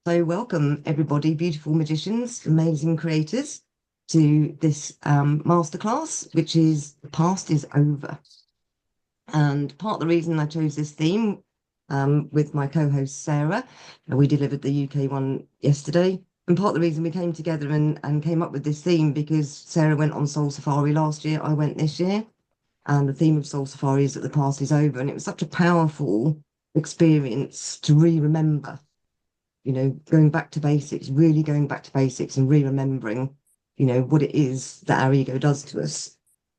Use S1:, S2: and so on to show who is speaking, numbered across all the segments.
S1: So welcome everybody, beautiful magicians, amazing creators, to this masterclass, which is The Past is Over. And part of the reason I chose this theme with my co-host Sarah, and we delivered the UK one yesterday. And part of the reason we came together and came up with this theme because Sarah went on Soul Safari last year, I went this year. And the theme of Soul Safari is that the past is over. And it was such a powerful experience to remember, going back to basics, really going back to basics and re-remembering, what it is that our ego does to us.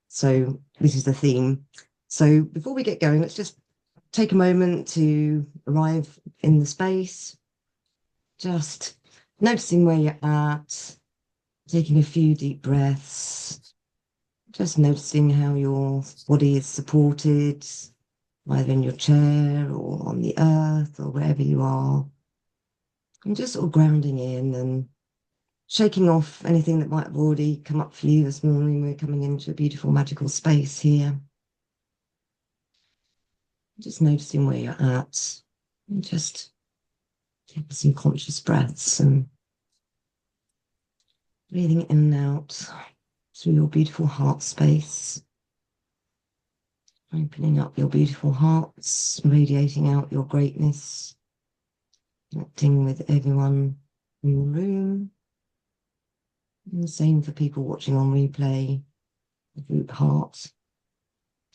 S1: So this is the theme. So before we get going, let's just take a moment to arrive in the space, just noticing where you're at, taking a few deep breaths, just noticing how your body is supported, either in your chair or on the earth or wherever you are. And just sort of grounding in and shaking off anything that might have already come up for you this morning. We're coming into a beautiful magical space here. Just noticing where you're at and just take some conscious breaths and breathing in and out through your beautiful heart space. Opening up your beautiful hearts, radiating out your greatness, connecting with everyone in the room. And the same for people watching on replay. The group heart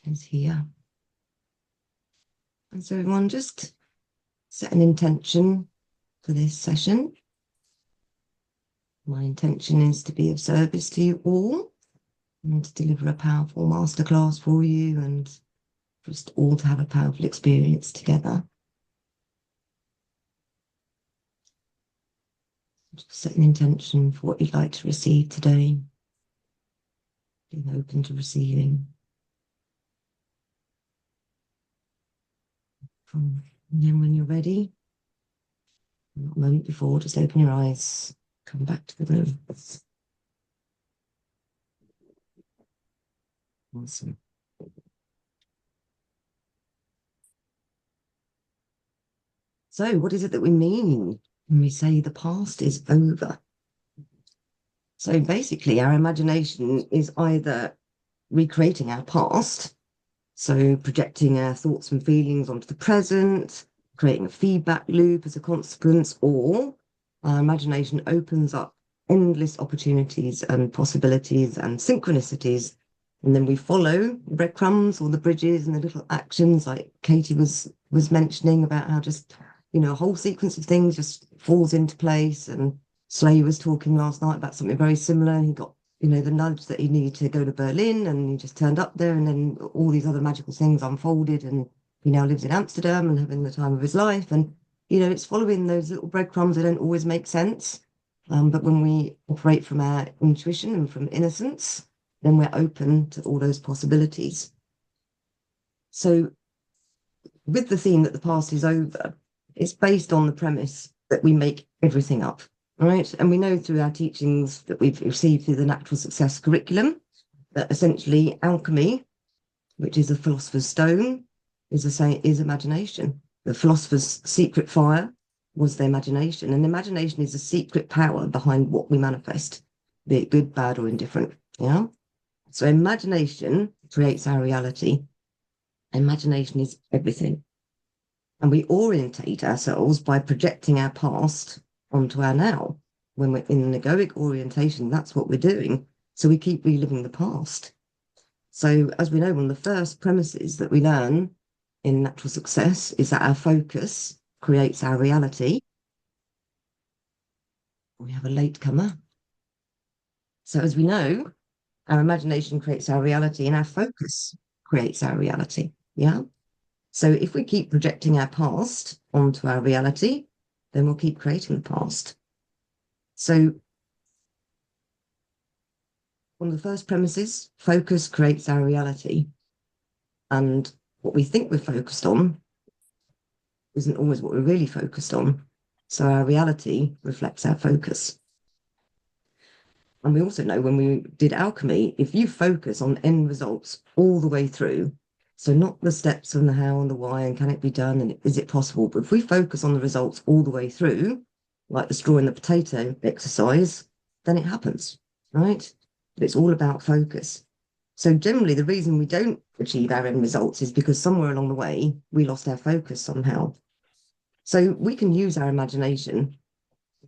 S1: is here. And so everyone just set an intention for this session. My intention is to be of service to you all and to deliver a powerful masterclass for you and for us all to have a powerful experience together. Just set an intention for what you'd like to receive today. Being open to receiving. And then when you're ready, a moment before, just open your eyes, come back to the room. Awesome. So what is it that we mean when we say the past is over? So basically, our imagination is either recreating our past, so projecting our thoughts and feelings onto the present, creating a feedback loop as a consequence, or our imagination opens up endless opportunities and possibilities and synchronicities. And then we follow the breadcrumbs or the bridges and the little actions like Katie was mentioning about how just, a whole sequence of things just falls into place. And Slay was talking last night about something very similar. He got, the nudge that he needed to go to Berlin and he just turned up there and then all these other magical things unfolded and he now lives in Amsterdam and having the time of his life. And, it's following those little breadcrumbs that don't always make sense. But when we operate from our intuition and from innocence, then we're open to all those possibilities. So with the theme that the past is over, it's based on the premise that we make everything up, right? And we know through our teachings that we've received through the Natural Success curriculum that essentially alchemy, which is a philosopher's stone, is imagination. The philosopher's secret fire was their imagination, and imagination is a secret power behind what we manifest, be it good, bad, or indifferent. Yeah. So imagination creates our reality. Imagination is everything. And we orientate ourselves by projecting our past onto our now. When we're in an egoic orientation, that's what we're doing. So we keep reliving the past. So as we know, one of the first premises that we learn in Natural Success is that our focus creates our reality. We have a latecomer. So as we know, our imagination creates our reality and our focus creates our reality. Yeah. So if we keep projecting our past onto our reality, then we'll keep creating the past. So one of the first premises, focus creates our reality. And what we think we're focused on isn't always what we're really focused on. So our reality reflects our focus. And we also know when we did alchemy, if you focus on end results all the way through, so not the steps and the how and the why and can it be done and is it possible, but if we focus on the results all the way through, like the straw in the potato exercise, then it happens, right? But it's all about focus. So generally, the reason we don't achieve our end results is because somewhere along the way, we lost our focus somehow. So we can use our imagination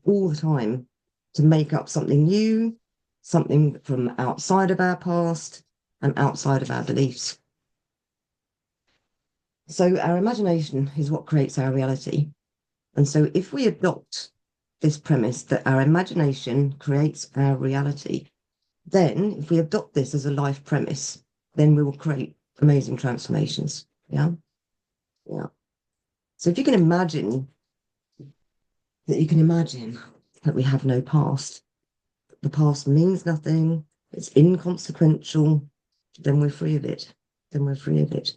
S1: all the time to make up something new, something from outside of our past and outside of our beliefs. So our imagination is what creates our reality. And so if we adopt this premise that our imagination creates our reality, then if we adopt this as a life premise, then we will create amazing transformations. Yeah. Yeah. So if you can imagine that we have no past, the past means nothing, it's inconsequential, then we're free of it. Then we're free of it.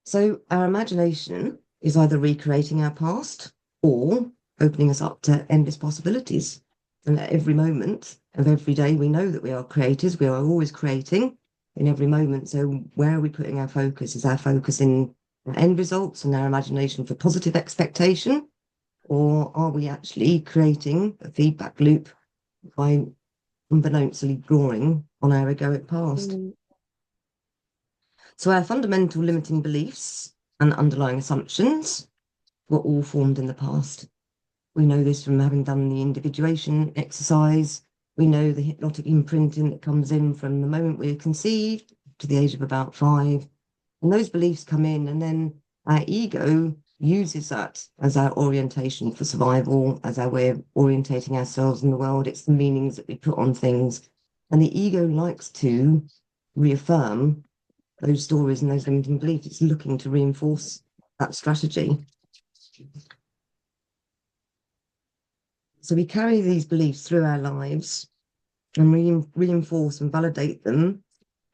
S1: So our imagination is either recreating our past or opening us up to endless possibilities. And at every moment of every day, we know that we are creators. We are always creating in every moment. So where are we putting our focus? Is our focus in our end results and our imagination for positive expectation? Or are we actually creating a feedback loop by unbeknownstly drawing on our egoic past? So our fundamental limiting beliefs and underlying assumptions were all formed in the past. We know this from having done the individuation exercise. We know the hypnotic imprinting that comes in from the moment we're conceived to the age of about 5. And those beliefs come in, and then our ego uses that as our orientation for survival, as our way of orientating ourselves in the world. It's the meanings that we put on things. And the ego likes to reaffirm those stories and those limiting beliefs. It's looking to reinforce that strategy. So we carry these beliefs through our lives and reinforce and validate them.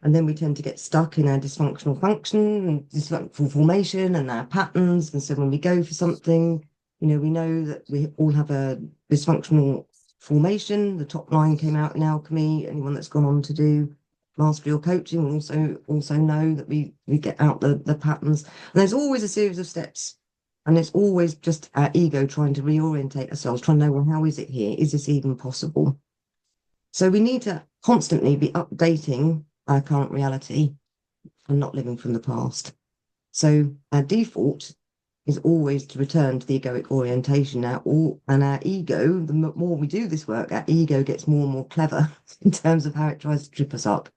S1: And then we tend to get stuck in our dysfunctional function and dysfunctional formation and our patterns. And so when we go for something, we know that we all have a dysfunctional formation. The top line came out in alchemy. Anyone that's gone on to do mastery or coaching will also know that we get out the patterns. And there's always a series of steps. And it's always just our ego trying to reorientate ourselves, trying to know, well, how is it here? Is this even possible? So we need to constantly be updating our current reality and not living from the past. So our default is always to return to the egoic orientation and our ego, the more we do this work, our ego gets more and more clever in terms of how it tries to trip us up.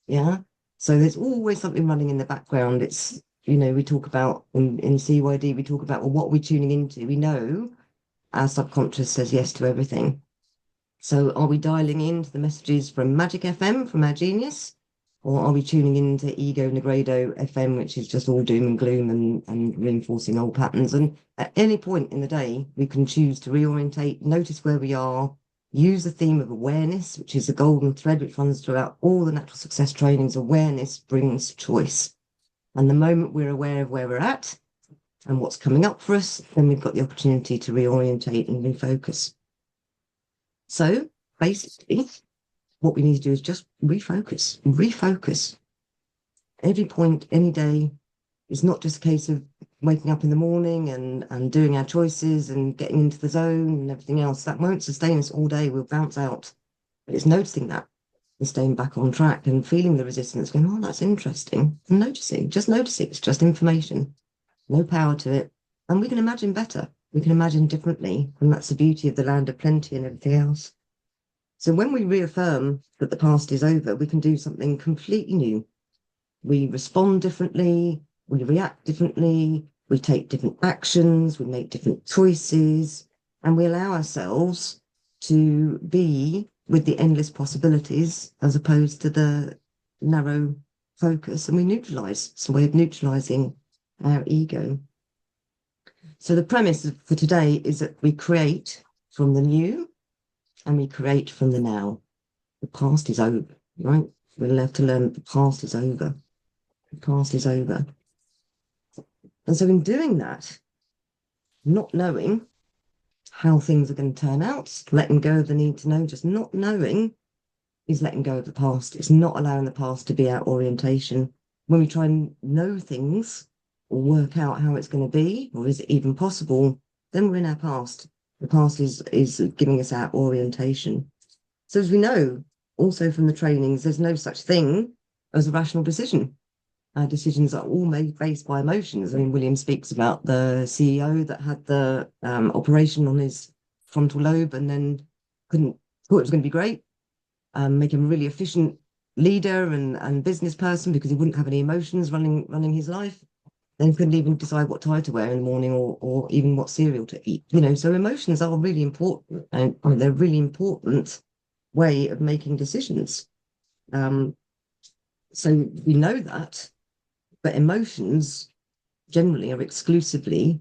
S1: Yeah. So there's always something running in the background. It's, we talk about in CYD, we talk about, well, what we're tuning into. We know our subconscious says yes to everything. So are we dialing into the messages from Magic FM, from our genius? Or are we tuning into Ego Negredo FM, which is just all doom and gloom and reinforcing old patterns? And at any point in the day, we can choose to reorientate, notice where we are, use the theme of awareness, which is the golden thread which runs throughout all the natural success trainings. Awareness brings choice. And the moment we're aware of where we're at and what's coming up for us, then we've got the opportunity to reorientate and refocus. So basically, what we need to do is just refocus. Every point, any day, it's not just a case of waking up in the morning and doing our choices and getting into the zone and everything else. That won't sustain us all day. We'll bounce out. But it's noticing that and staying back on track and feeling the resistance, going, oh, that's interesting. And just noticing. It's just information, no power to it. And we can imagine better. We can imagine differently. And that's the beauty of the land of plenty and everything else. So when we reaffirm that the past is over, we can do something completely new. We respond differently, we react differently, we take different actions, we make different choices, and we allow ourselves to be with the endless possibilities as opposed to the narrow focus. And we neutralize. It's a way of neutralizing our ego. So the premise for today is that we create from the new and we create from the now. The past is over, right? We're left to learn that the past is over. The past is over. And so in doing that, not knowing how things are going to turn out, letting go of the need to know, just not knowing is letting go of the past. It's not allowing the past to be our orientation. When we try and know things or work out how it's going to be, or is it even possible, then we're in our past. The past is giving us our orientation. So as we know, also from the trainings, there's no such thing as a rational decision. Our decisions are all made based by emotions. I mean, William speaks about the CEO that had the operation on his frontal lobe and then thought it was going to be great, make him a really efficient leader and business person because he wouldn't have any emotions running his life. Then couldn't even decide what tie to wear in the morning or even what cereal to eat. So emotions are really important, and they're a really important way of making decisions. So we know that, but emotions generally are exclusively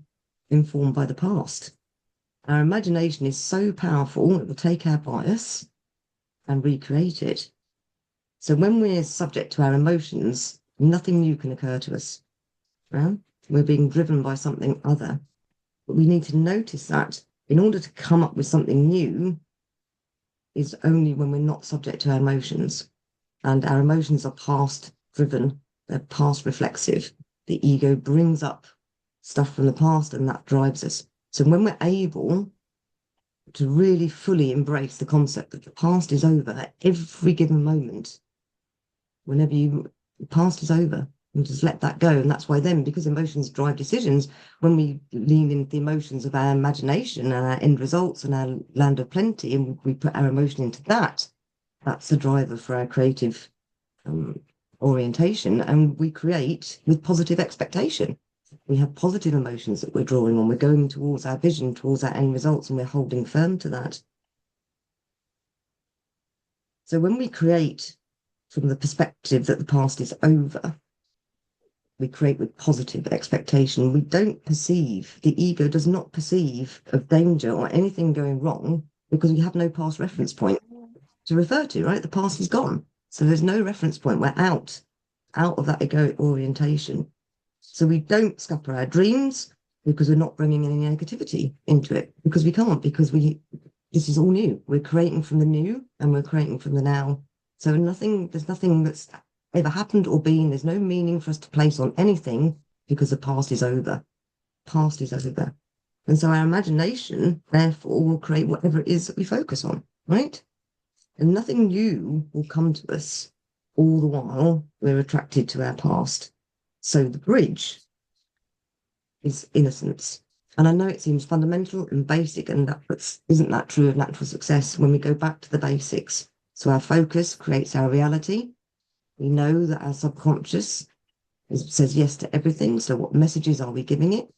S1: informed by the past. Our imagination is so powerful, it will take our bias and recreate it. So when we're subject to our emotions, nothing new can occur to us. Right? We're being driven by something other. But we need to notice that in order to come up with something new is only when we're not subject to our emotions. And our emotions are past driven, they're past reflexive. The ego brings up stuff from the past and that drives us. So when we're able to really fully embrace the concept that the past is over at every given moment, the past is over, and just let that go. And that's why then, because emotions drive decisions, when we lean into the emotions of our imagination and our end results and our land of plenty, and we put our emotion into that, that's the driver for our creative orientation. And we create with positive expectation. We have positive emotions that we're drawing on. We're going towards our vision, towards our end results, and we're holding firm to that. So when we create from the perspective that the past is over, we create with positive expectation. We don't perceive, the ego does not perceive of danger or anything going wrong because we have no past reference point to refer to, right? The past is gone. So there's no reference point. We're out of that ego orientation. So we don't scupper our dreams because we're not bringing any negativity into it, because we can't, because this is all new. We're creating from the new and we're creating from the now. So there's nothing that's ever happened or been. There's no meaning for us to place on anything because the past is over. Past is over. And so our imagination, therefore, will create whatever it is that we focus on, right? And nothing new will come to us all the while we're attracted to our past. So the bridge is innocence. And I know it seems fundamental and basic, and isn't that true of natural success when we go back to the basics? So our focus creates our reality. We know that our subconscious says yes to everything. So what messages are we giving it?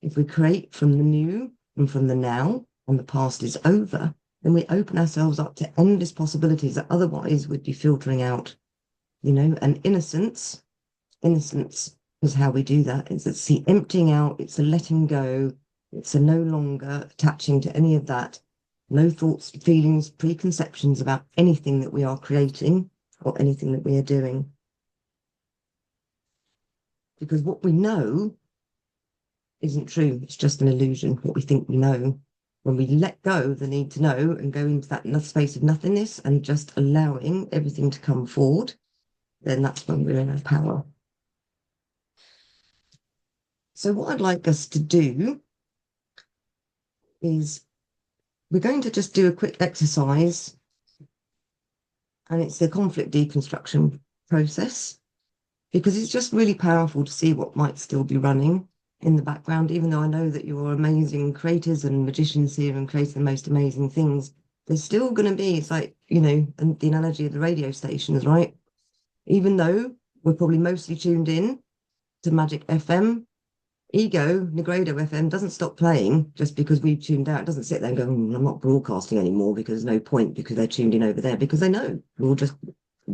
S1: If we create from the new and from the now, and the past is over, then we open ourselves up to endless possibilities that otherwise would be filtering out, and innocence is how we do that. It's the emptying out, it's the letting go, it's the no longer attaching to any of that, no thoughts, feelings, preconceptions about anything that we are creating or anything that we are doing. Because what we know isn't true, it's just an illusion, what we think we know. When we let go the need to know and go into that space of nothingness and just allowing everything to come forward, then that's when we're in our power. So what I'd like us to do is we're going to just do a quick exercise, and it's the conflict deconstruction process, because it's just really powerful to see what might still be running in the background. Even though I know that you're amazing creators and magicians here and creating the most amazing things, there's still going to be, it's like, and the analogy of the radio stations, right? Even though we're probably mostly tuned in to Magic FM, Ego, Negredo FM doesn't stop playing just because we've tuned out. It doesn't sit there and go, I'm not broadcasting anymore because there's no point, because they're tuned in over there, because they know we'll just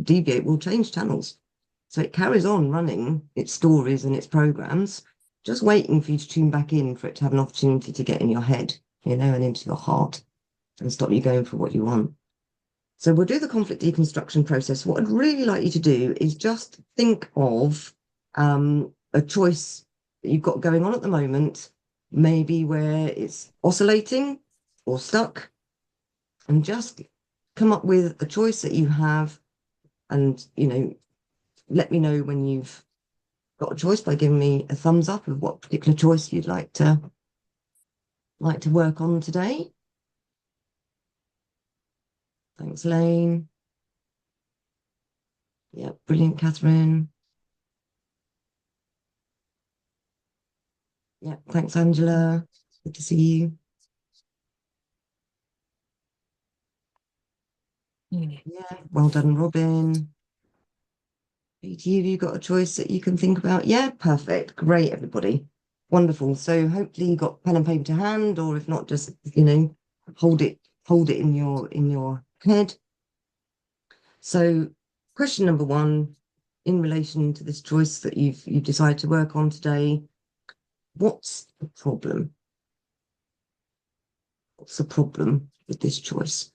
S1: deviate, we'll change channels. So it carries on running its stories and its programs, just waiting for you to tune back in for it to have an opportunity to get in your head, and into your heart and stop you going for what you want. So we'll do the conflict deconstruction process. What I'd really like you to do is just think of a choice that you've got going on at the moment, maybe where it's oscillating or stuck, and just come up with a choice that you have, and let me know when you've got a choice by giving me a thumbs up of what particular choice you'd like to like to work on today? Thanks, Lane. Yeah, brilliant, Catherine. Yeah, thanks, Angela. Good to see you. Yeah, well done, Robin. Peter, have you got a choice that you can think about? Yeah, perfect. Great, everybody. Wonderful. So hopefully you got pen and paper to hand, or if not, just, hold it in your head. So question number one, in relation to this choice that you've decided to work on today, what's the problem? What's the problem with this choice?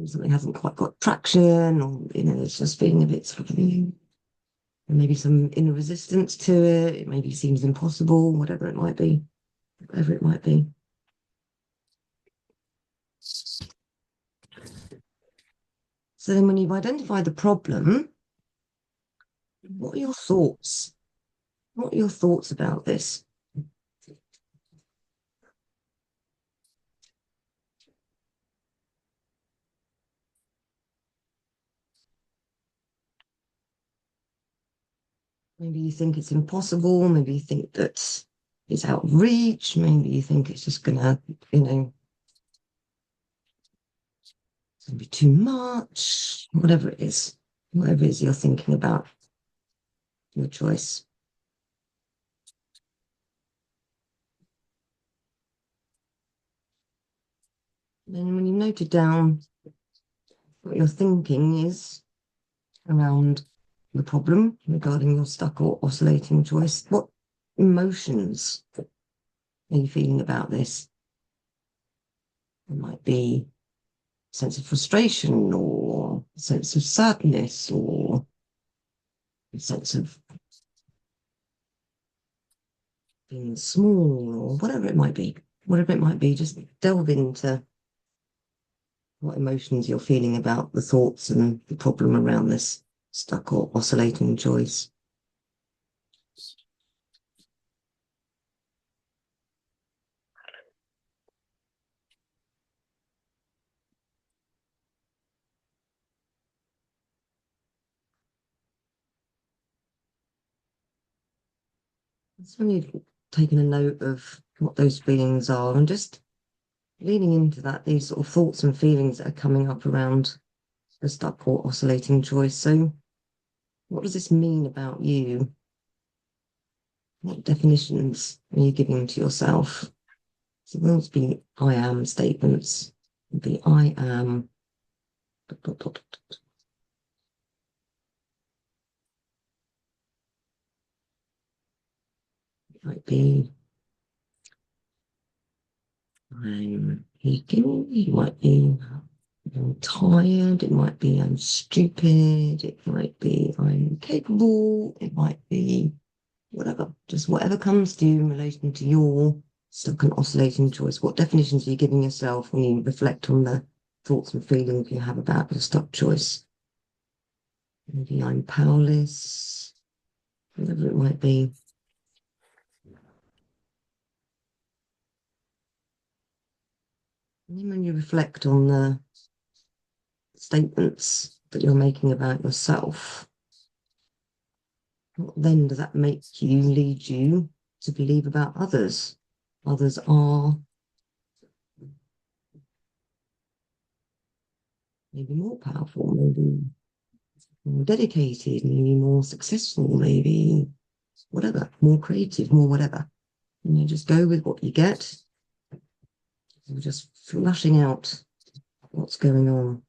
S1: Something hasn't quite got traction, or it's just feeling a bit sort of, maybe some inner resistance to it. It maybe seems impossible, whatever it might be, whatever it might be. So then when you've identified the problem, what are your thoughts? What are your thoughts about this? Maybe you think it's impossible. Maybe you think that it's out of reach. Maybe you think it's just gonna, it's gonna be too much. Whatever it is you're thinking about your choice. Then when you note it down, what you're thinking is around the problem regarding your stuck or oscillating choice. What emotions are you feeling about this? It might be a sense of frustration, or a sense of sadness, or a sense of being small, or whatever it might be. Whatever it might be, just delve into what emotions you're feeling about the thoughts and the problem around this stuck or oscillating choice. It's when you've taken a note of what those feelings are, and just leaning into that, these sort of thoughts and feelings that are coming up around the stuck or oscillating choice. So, what does this mean about you? What definitions are you giving to yourself? So, those be I am statements. Be I am. Dot, dot, dot, dot. It might be I'm aching. It might be I'm tired. It might be I'm stupid. It might be I'm capable. It might be whatever, just whatever comes to you in relation to your stuck and oscillating choice. What definitions are you giving yourself when you reflect on the thoughts and feelings you have about your stuck choice? Maybe I'm powerless, whatever it might be. And then when you reflect on the statements that you're making about yourself, what then does that make you, lead you to believe about others? Others are maybe more powerful, maybe more dedicated, maybe more successful, maybe whatever, more creative, more whatever. Just go with what you get. You're just flushing out what's going on.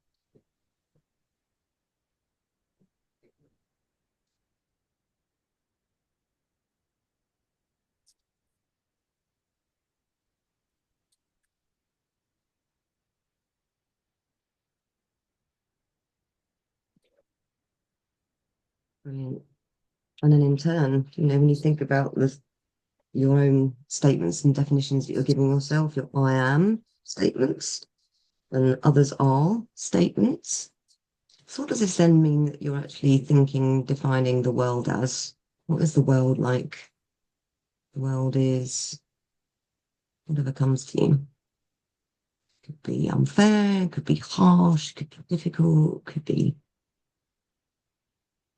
S1: Brilliant. And then in turn, when you think about your own statements and definitions that you're giving yourself, your I am statements and others are statements, So what does this then mean that you're actually thinking, defining the world as? What is the world like? The world is whatever comes to you. Could be unfair, could be harsh, could be difficult, could be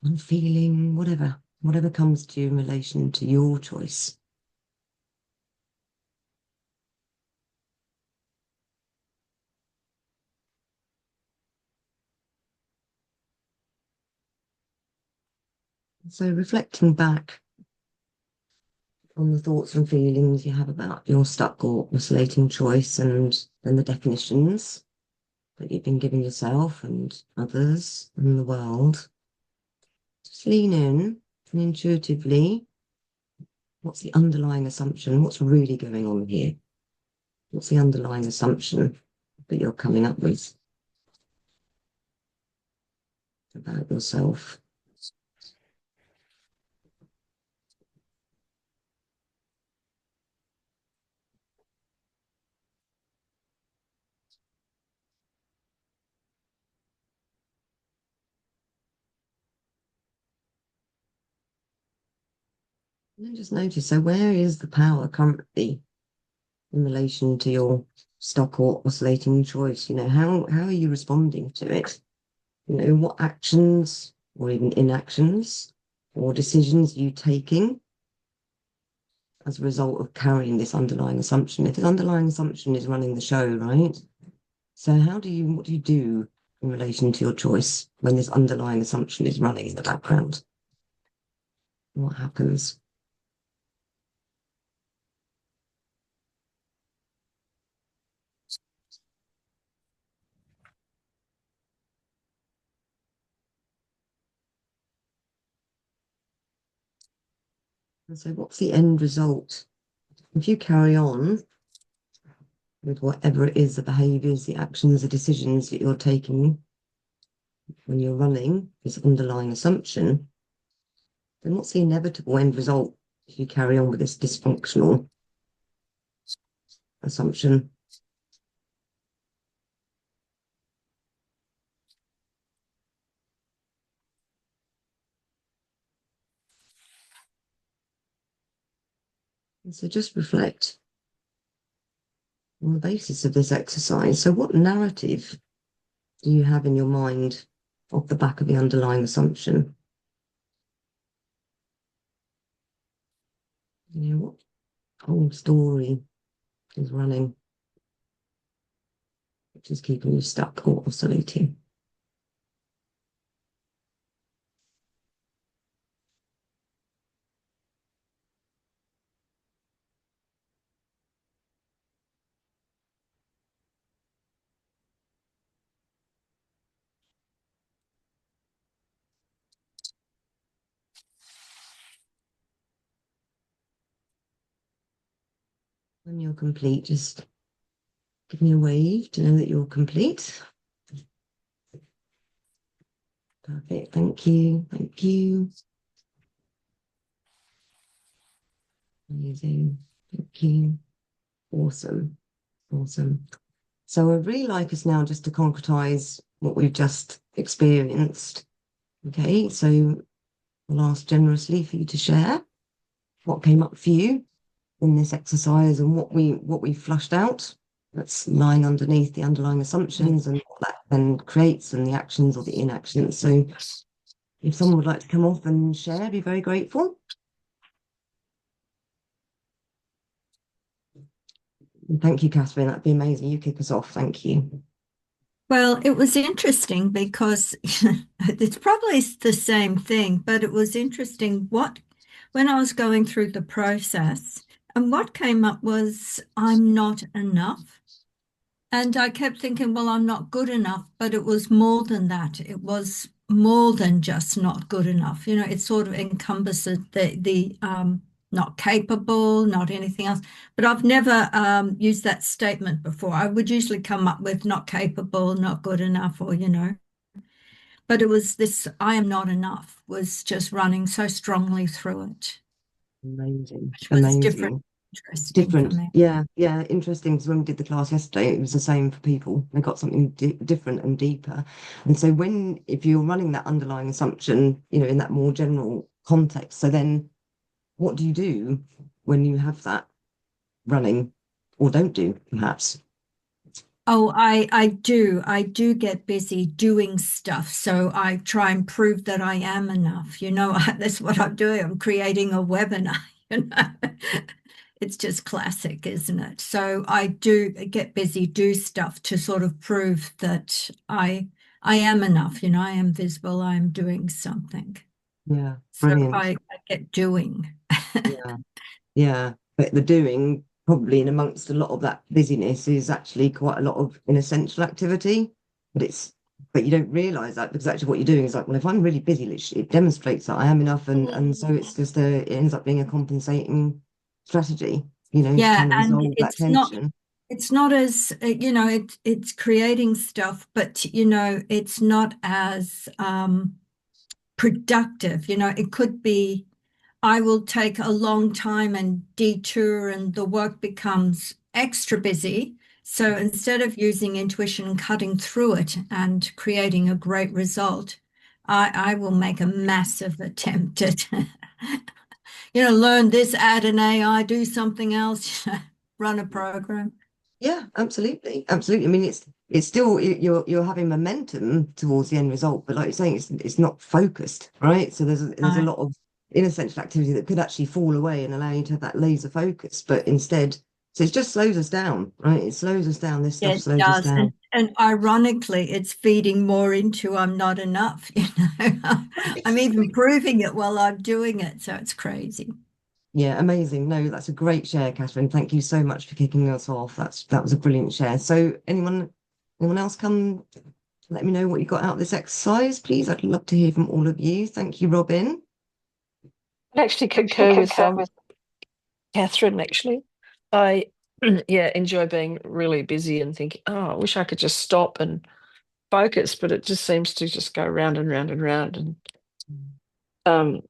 S1: unfeeling, whatever comes to you in relation to your choice. So reflecting back on the thoughts and feelings you have about your stuck or oscillating choice and then the definitions that you've been giving yourself and others and the world. Just lean in and intuitively, what's the underlying assumption? What's really going on here? What's the underlying assumption that you're coming up with about yourself? And then just notice, so where is the power currently in relation to your stuck or oscillating choice? How are you responding to it? What actions or even inactions or decisions are you taking as a result of carrying this underlying assumption? If this underlying assumption is running the show, right? So what do you do in relation to your choice when this underlying assumption is running in the background? What happens? And so what's the end result? If you carry on with whatever it is, the behaviors, the actions, the decisions that you're taking when you're running this underlying assumption, then what's the inevitable end result if you carry on with this dysfunctional assumption? And so just reflect on the basis of this exercise. So what narrative do you have in your mind off the back of the underlying assumption? What whole story is running, which is keeping you stuck or oscillating? When you're complete, just give me a wave to know that you're complete. Perfect. Thank you. Thank you. Amazing. Thank you. Awesome. Awesome. So I'd really like us now just to concretize what we've just experienced. Okay, so I'll ask generously for you to share what came up for you in this exercise and what we flushed out that's lying underneath the underlying assumptions and what that then creates and the actions or the inactions. So if someone would like to come off and share, I'd be very grateful. And thank you, Catherine. That'd be amazing. You kick us off. Thank you.
S2: Well, it was interesting because it's probably the same thing, but it was interesting when I was going through the process, and what came up was I'm not enough. And I kept thinking, well, I'm not good enough, but it was more than that. It was more than just not good enough. It sort of encompasses the not capable, not anything else. But I've never used that statement before. I would usually come up with not capable, not good enough, or. But it was this I am not enough was just running so strongly through it,
S1: Amazing.
S2: which was different.
S1: Amazing.
S2: interesting for
S1: different.
S2: me.
S1: Yeah, yeah, interesting. Because when we did the class yesterday, it was the same for people. They got something different and deeper. And so if you're running that underlying assumption, in that more general context, so then what do you do when you have that running or don't do, perhaps?
S2: Oh, I do get busy doing stuff. So I try and prove that I am enough. That's what I'm doing. I'm creating a webinar, you know. It's just classic, isn't it? So I do get busy, do stuff to sort of prove that I am enough, I am visible, I am doing something.
S1: Yeah,
S2: So
S1: brilliant.
S2: I get doing.
S1: Yeah, yeah. But the doing, probably in amongst a lot of that busyness, is actually quite a lot of inessential activity. But but you don't realise that, because actually what you're doing is like, well, if I'm really busy, it demonstrates that I am enough, and so it's just it ends up being a compensating strategy, to
S2: Yeah,
S1: kind of
S2: and
S1: resolve that tension.
S2: it's not as it's creating stuff, but it's not as productive. It could be I will take a long time and detour, and the work becomes extra busy. So instead of using intuition and cutting through it and creating a great result, I will make a massive attempt at, learn this, add an AI, do something else, run a program.
S1: Yeah, absolutely, absolutely. I mean, it's still you're having momentum towards the end result, but like you're saying, it's not focused, right? So there's a
S2: Uh,
S1: lot of inessential activity that could actually fall away and allow you to have that laser focus, but instead, so it just slows us down, right? It slows us down. This stuff
S2: it
S1: slows us
S2: does.
S1: down.
S2: And ironically, it's feeding more into I'm not enough, I'm even proving it while I'm doing it. So it's crazy.
S1: Yeah, amazing. No, that's a great share, Catherine. Thank you so much for kicking us off. That was a brilliant share. So anyone else come let me know what you got out of this exercise, please? I'd love to hear from all of you. Thank you, Robin.
S3: I actually concur with Catherine, actually. I yeah, enjoy being really busy and thinking, oh, I wish I could just stop and focus, but it just seems to just go round and round and round. And um,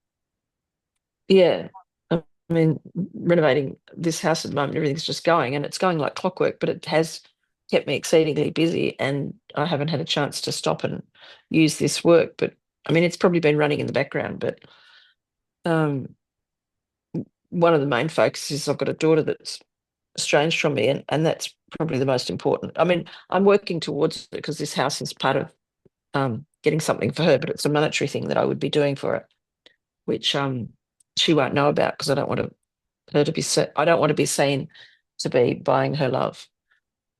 S3: yeah, I mean, renovating this house at the moment, everything's just going and it's going like clockwork, but it has kept me exceedingly busy and I haven't had a chance to stop and use this work. But I mean, it's probably been running in the background, but um, one of the main focuses is I've got a daughter that's estranged from me, and that's probably the most important. I mean, I'm working towards it because this house is part of getting something for her, but it's a monetary thing that I would be doing for her, which she won't know about because I don't want her to be I don't want to be seen to be buying her love.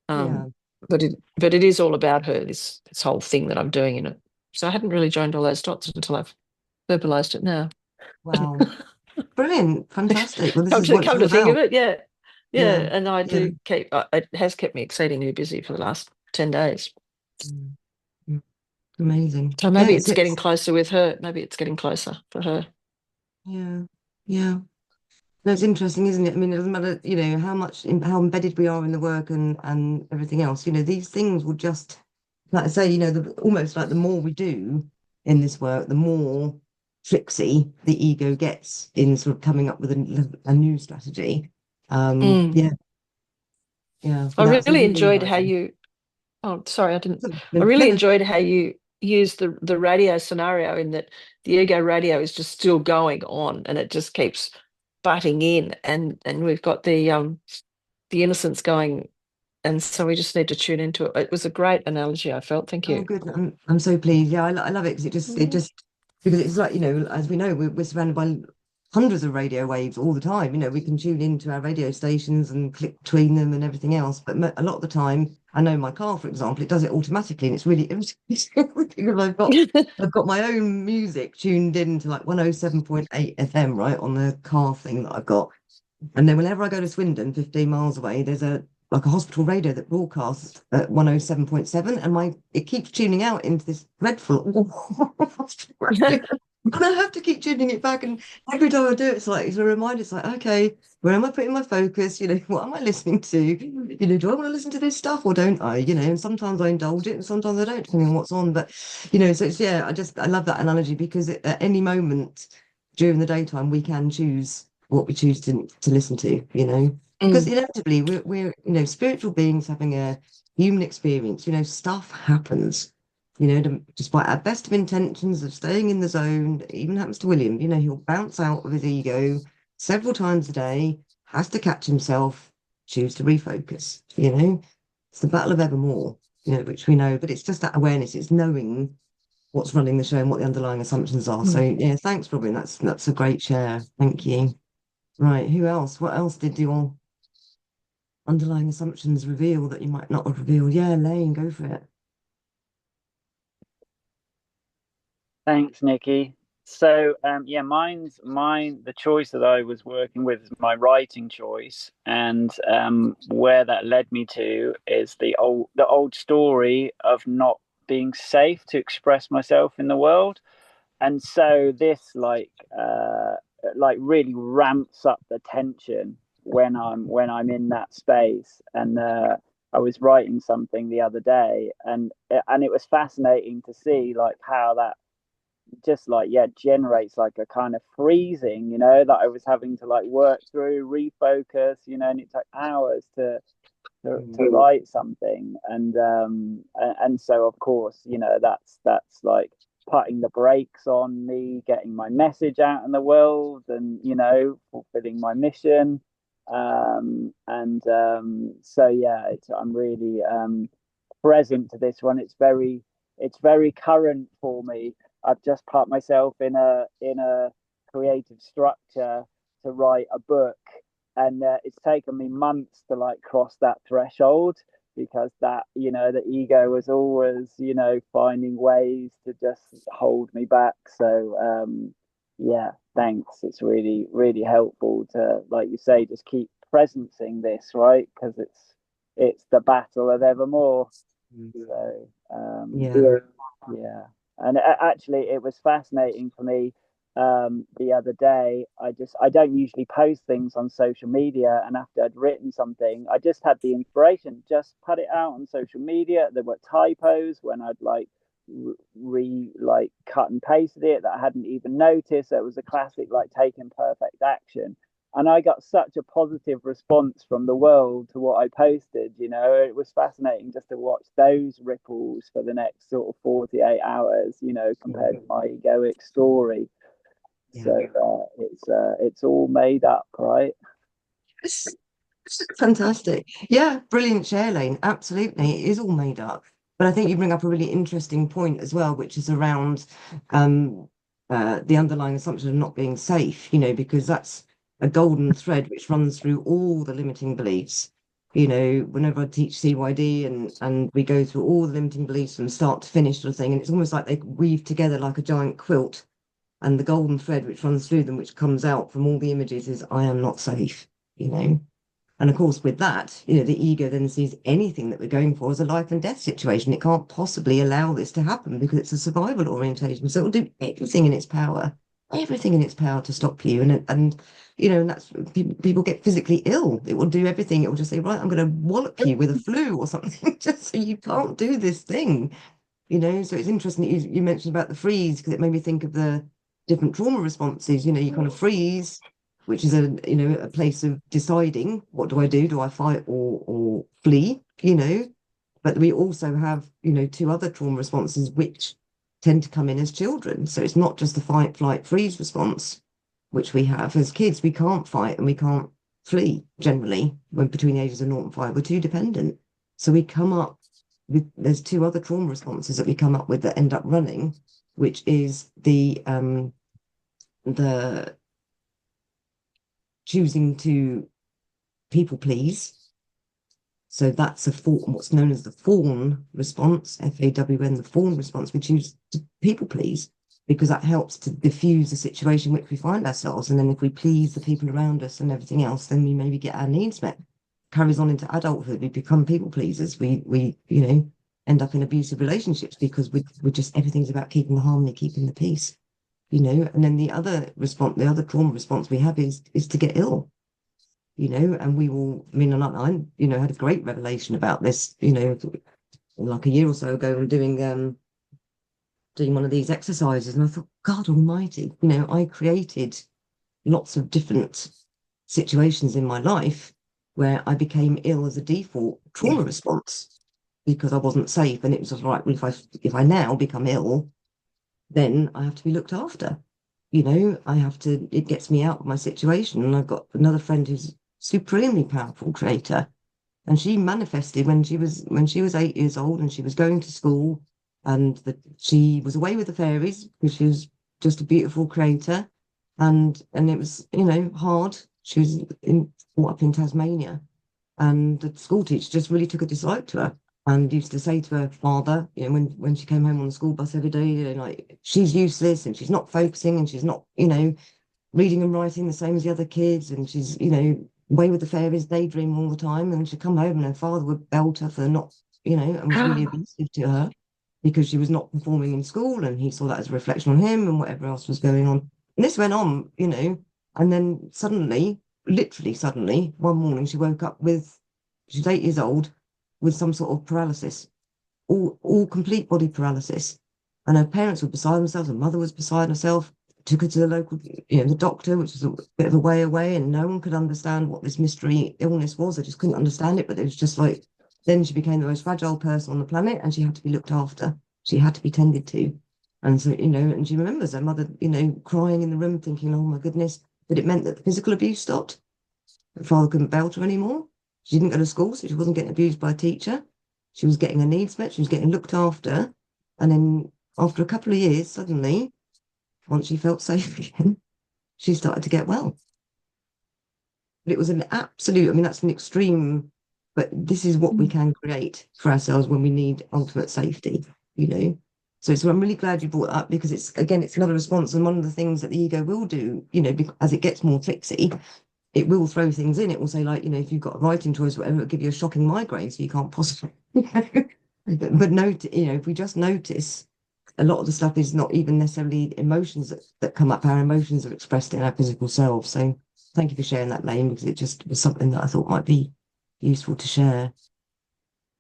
S1: Yeah.
S3: Um, but it is all about her, this whole thing that I'm doing in it. So I hadn't really joined all those dots until I've verbalized it now.
S1: Wow. Brilliant. Fantastic. Well, this
S3: come
S1: is
S3: to
S1: what it's
S3: come
S1: all
S3: to think of
S1: about.
S3: it, yeah, yeah,
S1: Yeah.
S3: and I
S1: Yeah.
S3: do keep. It has kept me exceedingly busy for the last 10 days.
S1: Mm, mm. Amazing.
S3: So
S1: Yeah,
S3: maybe it's getting closer with her. Maybe it's getting closer for her.
S1: yeah. Yeah. No, it's interesting, isn't it? I mean, it doesn't matter, how embedded we are in the work and everything else. These things will just, like I say, almost like the more we do in this work, the more tricksy the ego gets in sort of coming up with a new strategy.
S3: Mm.
S1: Yeah, yeah,
S3: I
S1: without sort of
S3: really enjoyed how
S1: realizing.
S3: you. Oh, sorry, I didn't. I
S1: No,
S3: really
S1: no.
S3: enjoyed how you used the radio scenario in that the ego radio is just still going on and it just keeps butting in, and we've got the innocence going, and so we just need to tune into it. It was a great analogy, I felt. Thank
S1: Oh,
S3: you.
S1: good. I'm so pleased. Yeah, I love it because it just because it's like, as we know, we're surrounded by hundreds of radio waves all the time. We can tune into our radio stations and click between them and everything else. But a lot of the time, I know my car, for example, it does it automatically, and it's really irritating because I've got my own music tuned in to like 107.8 FM, right, on the car thing that I've got. And then whenever I go to Swindon, 15 miles away, there's a hospital radio that broadcasts at 107.7, and it keeps tuning out into this dreadful hospital radio. And I have to keep tuning it back. And every time I do it, it's a reminder. It's like, okay, where am I putting my focus? What am I listening to? Do I want to listen to this stuff or don't I? And sometimes I indulge it and sometimes I don't, depending on what's on. But, so I love that analogy because at any moment during the daytime, we can choose what we choose to listen to, because inevitably we're spiritual beings having a human experience. Stuff happens. Despite our best of intentions of staying in the zone, it even happens to William. He'll bounce out of his ego several times a day, has to catch himself, choose to refocus. It's the battle of evermore, which we know, but it's just that awareness. It's knowing what's running the show and what the underlying assumptions are. So yeah, thanks, Robin. That's a great share. Thank you. Right, who else? What else did your underlying assumptions reveal that you might not have revealed? Yeah, Lane, go for it.
S4: Thanks, Nikki. So, yeah, the choice that I was working with is my writing choice, and where that led me to is the old story of not being safe to express myself in the world, and so this like really ramps up the tension when I'm in that space, and I was writing something the other day, and it was fascinating to see like how that just like generates like a kind of freezing, that I was having to like work through, refocus, and it took hours to write something, and so of course, that's like putting the brakes on me getting my message out in the world, and fulfilling my mission, and so yeah, I'm really present to this one. It's very current for me. I've just put myself in a creative structure to write a book, and it's taken me months to like cross that threshold, because that the ego was always finding ways to just hold me back. So yeah, thanks. It's really really helpful to, like you say, just keep presencing this, right? Because it's the battle of evermore. So
S1: Yeah.
S4: yeah, and actually, it was fascinating for me. The other day, I don't usually post things on social media, and after I'd written something, I just had the inspiration, just put it out on social media. There were typos when I'd like like cut and pasted it that I hadn't even noticed. So it was a classic like taking perfect action, and I got such a positive response from the world to what I posted. It was fascinating just to watch those ripples for the next sort of 48 hours, compared to my egoic story.
S1: Yeah.
S4: So it's all made up, right?
S1: It's, it's fantastic. Yeah, brilliant share, Lane. Absolutely. It is all made up. But I think you bring up a really interesting point as well, which is around um, the underlying assumption of not being safe, because that's a golden thread which runs through all the limiting beliefs. Whenever I teach CYD and we go through all the limiting beliefs from start to finish sort of thing, and it's almost like they weave together like a giant quilt. And the golden thread which runs through them, which comes out from all the images, is I am not safe, you know. And of course, with that, the ego then sees anything that we're going for as a life and death situation. It can't possibly allow this to happen because it's a survival orientation. So it'll do everything in its power to stop you. And that's people get physically ill. It will do everything. It will just say, right, I'm going to wallop you with a flu or something, just so you can't do this thing. So it's interesting that you mentioned about the freeze, because it made me think of the different trauma responses. You kind of freeze, which is a place of deciding, what do I do? Do I fight or flee? But we also have two other trauma responses which tend to come in as children. So it's not just the fight, flight, freeze response, which we have as kids. We can't fight and we can't flee generally when between the ages of 0 and 5. We're too dependent. So we come up there's two other trauma responses that we come up with that end up running, which is the choosing to people please. So that's what's known as the fawn response, FAWN, the fawn response. We choose to people please because that helps to diffuse the situation in which we find ourselves. And then if we please the people around us and everything else, then we maybe get our needs met. Carries on into adulthood, we become people pleasers. We end up in abusive relationships because we're just, everything's about keeping the harmony, keeping the peace. And then the other trauma response we have is to get ill. And we will, I mean, and I had a great revelation about this, like a year or so ago. I'm doing one of these exercises, and I thought, God Almighty, I created lots of different situations in my life where I became ill as a default trauma response because I wasn't safe. And it was just right, well, if I now become ill, then I have to be looked after. I have to, it gets me out of my situation. And I've got another friend who's supremely powerful creator. And she manifested when she was 8 years old and she was going to school and she was away with the fairies because she was just a beautiful creator. And it was, hard. She was brought up in Tasmania. And the school teacher just really took a dislike to her and used to say to her father, when she came home on the school bus every day, like, she's useless and she's not focusing and she's not, reading and writing the same as the other kids. And she's, away with the fairies, daydream all the time. And she'd come home and her father would belt her for not, and was really abusive to her because she was not performing in school. And he saw that as a reflection on him and whatever else was going on. And this went on, and then suddenly, literally suddenly, one morning she woke up she's 8 years old, with some sort of paralysis, all complete body paralysis. And her parents were beside themselves, her mother was beside herself, took her to the local, the doctor, which was a bit of a way away, and no one could understand what this mystery illness was. They just couldn't understand it, but it was just like, then she became the most fragile person on the planet and she had to be looked after. She had to be tended to. And so, and she remembers her mother, crying in the room, thinking, oh my goodness, but it meant that the physical abuse stopped. Her father couldn't belt her anymore. She didn't go to school, so she wasn't getting abused by a teacher. She was getting her needs met. She was getting looked after. And then after a couple of years, suddenly, once she felt safe again, she started to get well. But it was an absolute, I mean, that's an extreme, but this is what we can create for ourselves when we need ultimate safety, So I'm really glad you brought that up because it's another response. And one of the things that the ego will do, as it gets more tricksy, it will throw things in. It will say, like, if you've got a writing choice, whatever, it'll give you a shocking migraine, so you can't possibly. But note, if we just notice, a lot of the stuff is not even necessarily emotions that come up. Our emotions are expressed in our physical selves. So thank you for sharing that, Lane, because it just was something that I thought might be useful to share.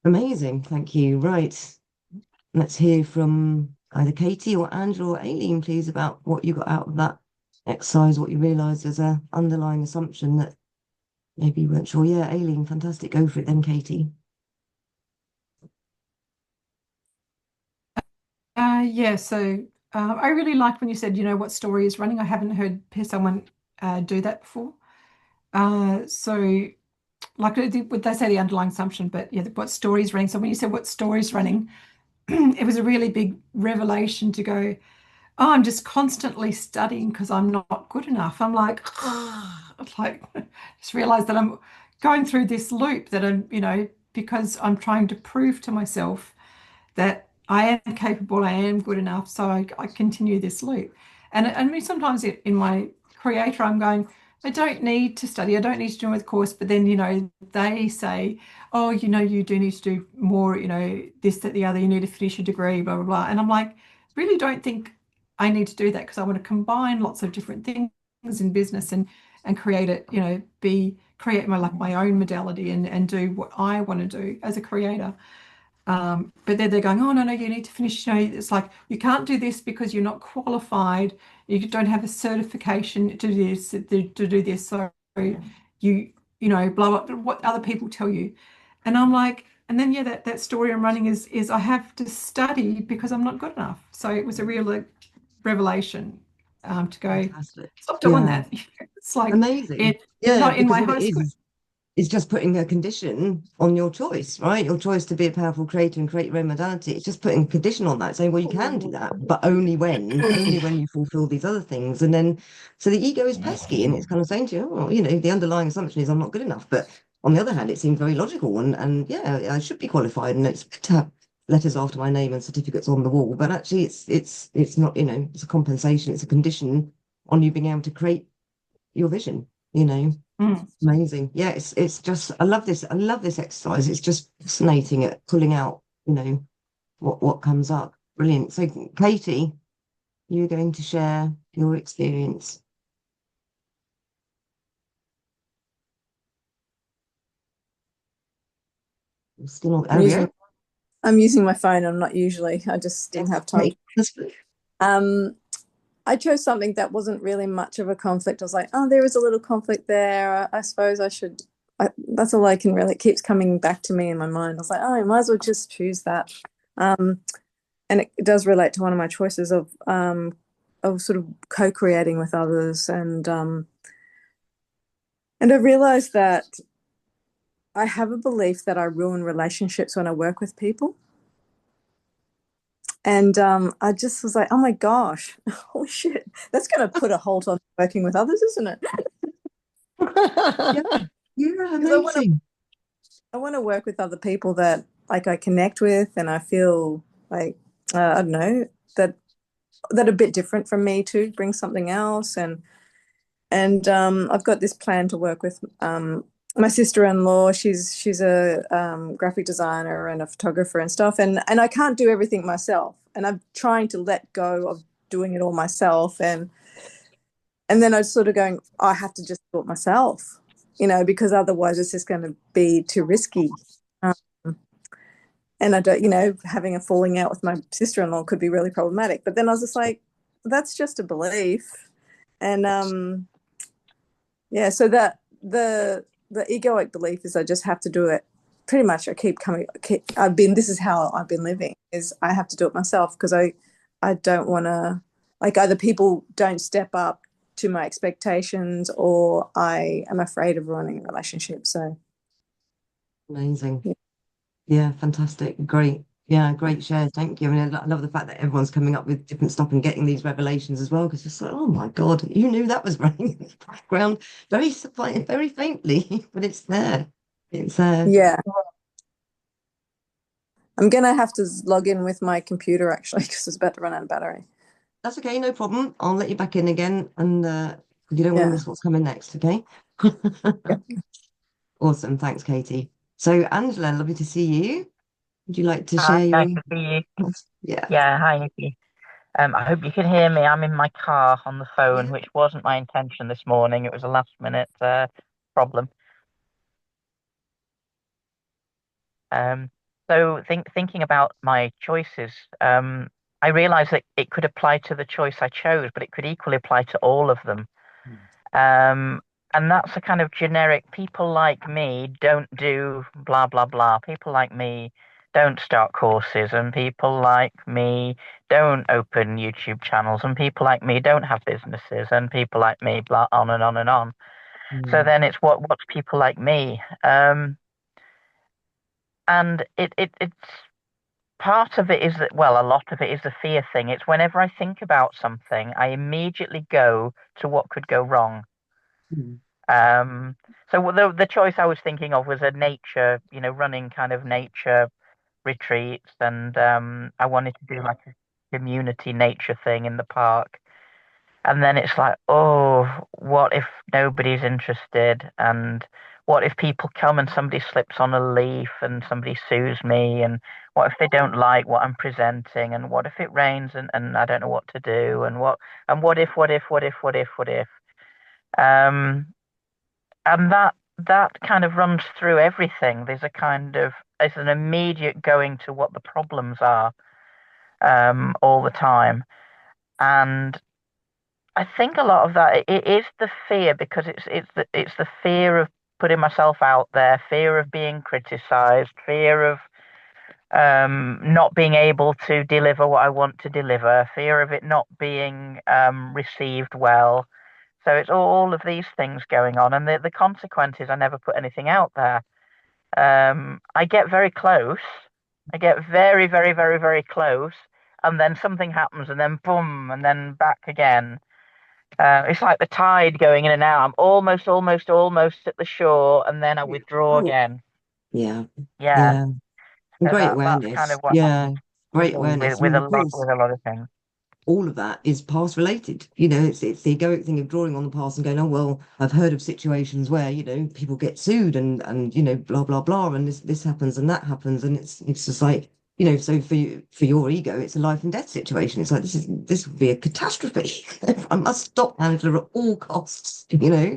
S1: Amazing, thank you. Right, let's hear from either Katie or Angela or Aileen, please, about what you got out of that exercise, what you realised as an underlying assumption that maybe you weren't sure. Yeah, Aileen, fantastic. Go for it then, Katie.
S5: Yeah, so I really like when you said, what story is running. I haven't heard someone do that before. So, like, would they say the underlying assumption? But yeah, what story is running? So when you said what story is running, it was a really big revelation to go, oh, I'm just constantly studying because I'm not good enough. I'm like, just realized that I'm going through this loop that I'm, because I'm trying to prove to myself that I am capable, I am good enough. So I continue this loop. And I mean, sometimes in my creator, I'm going, I don't need to study, I don't need to do a course. But then, they say, oh, you do need to do more, this, that, the other, you need to finish your degree, blah, blah, blah. And I'm like, really don't think I need to do that because I want to combine lots of different things in business and create it, create my own modality and do what I want to do as a creator. But then they're going, oh, no, you need to finish. It's like, you can't do this because you're not qualified. You don't have a certification to do this. So blah, blah, what other people tell you. And I'm like, and then, yeah, that story I'm running is I have to study because I'm not good enough. So it was a real revelation to go,
S1: Fantastic.
S5: stop doing that. It's like,
S1: amazing.
S5: not in
S1: because
S5: my
S1: what
S5: high
S1: it
S5: school.
S1: is just putting a condition on your choice, right? Your choice to be a powerful creator and create your own modality. It's just putting a condition on that, saying, well, you can do that, but only when you fulfill these other things. And then, so the ego is pesky and it's kind of saying to you, oh, the underlying assumption is I'm not good enough. But on the other hand, it seems very logical and yeah, I should be qualified and it's to have letters after my name and certificates on the wall. But actually it's not, it's a compensation, it's a condition on you being able to create your vision, Amazing. Yeah, it's just I love this. I love this exercise. It's just fascinating at pulling out, what comes up. Brilliant. So Katie, you're going to share your experience. Still not there.
S6: I'm using my phone. I'm not usually. I just didn't have time.
S1: Okay.
S6: Um, I chose something that wasn't really much of a conflict. I was like, oh, there was a little conflict there. I suppose I should. That's all I can really. It keeps coming back to me in my mind. I was like, oh, I might as well just choose that. And it does relate to one of my choices of sort of co-creating with others, and I realized that I have a belief that I ruin relationships when I work with people. And I just was like, oh my gosh, holy shit, that's going to put a halt on working with others, isn't it?
S1: Yeah, yeah, amazing.
S6: I want to work with other people that like I connect with, and I feel like I don't know that are a bit different from me too, bring something else, and I've got this plan to work with my sister-in-law. She's a graphic designer and a photographer and stuff, and I can't do everything myself, and I'm trying to let go of doing it all myself, and then I was sort of going, I have to just do it myself, because otherwise it's just going to be too risky. Um, and I don't, having a falling out with my sister-in-law could be really problematic. But then I was just like, that's just a belief, and yeah, so that the egoic belief is I just have to do it. Pretty much, this is how I've been living, is I have to do it myself, because I don't want to, like, either people don't step up to my expectations, or I am afraid of ruining a relationship. So
S1: Amazing. Yeah, fantastic. Great. Yeah, great share. Thank you. I mean, I love the fact that everyone's coming up with different stuff and getting these revelations as well, because it's like, oh my God, you knew that was running in the background very faintly, but it's there. It's there.
S6: yeah, I'm gonna have to log in with my computer actually, because it's about to run out of battery.
S1: That's okay, no problem. I'll let you back in again, and you don't want to
S6: Yeah.
S1: miss what's coming next, okay?
S6: Yep.
S1: Awesome. Thanks, Katie. So, Angela, lovely to see you. Would you like to
S7: Hi,
S1: share
S7: nice
S1: your...
S7: to see you.
S1: Yeah.
S7: Yeah, hi, Nikki. I hope you can hear me. I'm in my car on the phone,
S1: Yeah.
S7: which wasn't my intention this morning. It was a last minute problem. Um, so thinking about my choices, I realized that it could apply to the choice I chose, but it could equally apply to all of them. Um, and that's a kind of generic, people like me don't do blah, blah, blah. People like me don't start courses, and people like me don't open YouTube channels, and people like me don't have businesses, and people like me, blah, on and on and on. So then it's what's people like me? And it's part of it is that, well, a lot of it is the fear thing. It's whenever I think about something, I immediately go to what could go wrong.
S1: Mm.
S7: So the choice I was thinking of was a nature, running kind of nature retreats, and I wanted to do like a community nature thing in the park. And then it's like, oh, what if nobody's interested? And what if people come and somebody slips on a leaf and somebody sues me? And what if they don't like what I'm presenting? And what if it rains and I don't know what to do? And what if? Um, and that kind of runs through everything. There's an immediate going to what the problems are all the time. And I think a lot of that it is the fear, because it's the fear of putting myself out there, fear of being criticized, fear of not being able to deliver what I want to deliver, fear of it not being received well. So it's all of these things going on, and the consequence is I never put anything out there. I get very close. I get very, very, very, very close, and then something happens, and then boom, and then back again. It's like the tide going in and out. I'm almost, almost, almost at the shore, and then I withdraw
S1: Oh,
S7: again.
S1: yeah.
S7: Yeah,
S1: Yeah. And
S7: so
S1: great
S7: that's kind
S1: awareness.
S7: of what
S1: Yeah.
S7: happens
S1: Great
S7: with
S1: awareness. I
S7: with
S1: mean,
S7: a
S1: of
S7: lot
S1: course,
S7: with a lot of things.
S1: all of that is past related. It's the egoic thing of drawing on the past and going, oh well, I've heard of situations where, people get sued and blah blah blah, and this happens and that happens, and it's just like, so for your ego, it's a life and death situation. It's like this would be a catastrophe. I must stop Angela at all costs, I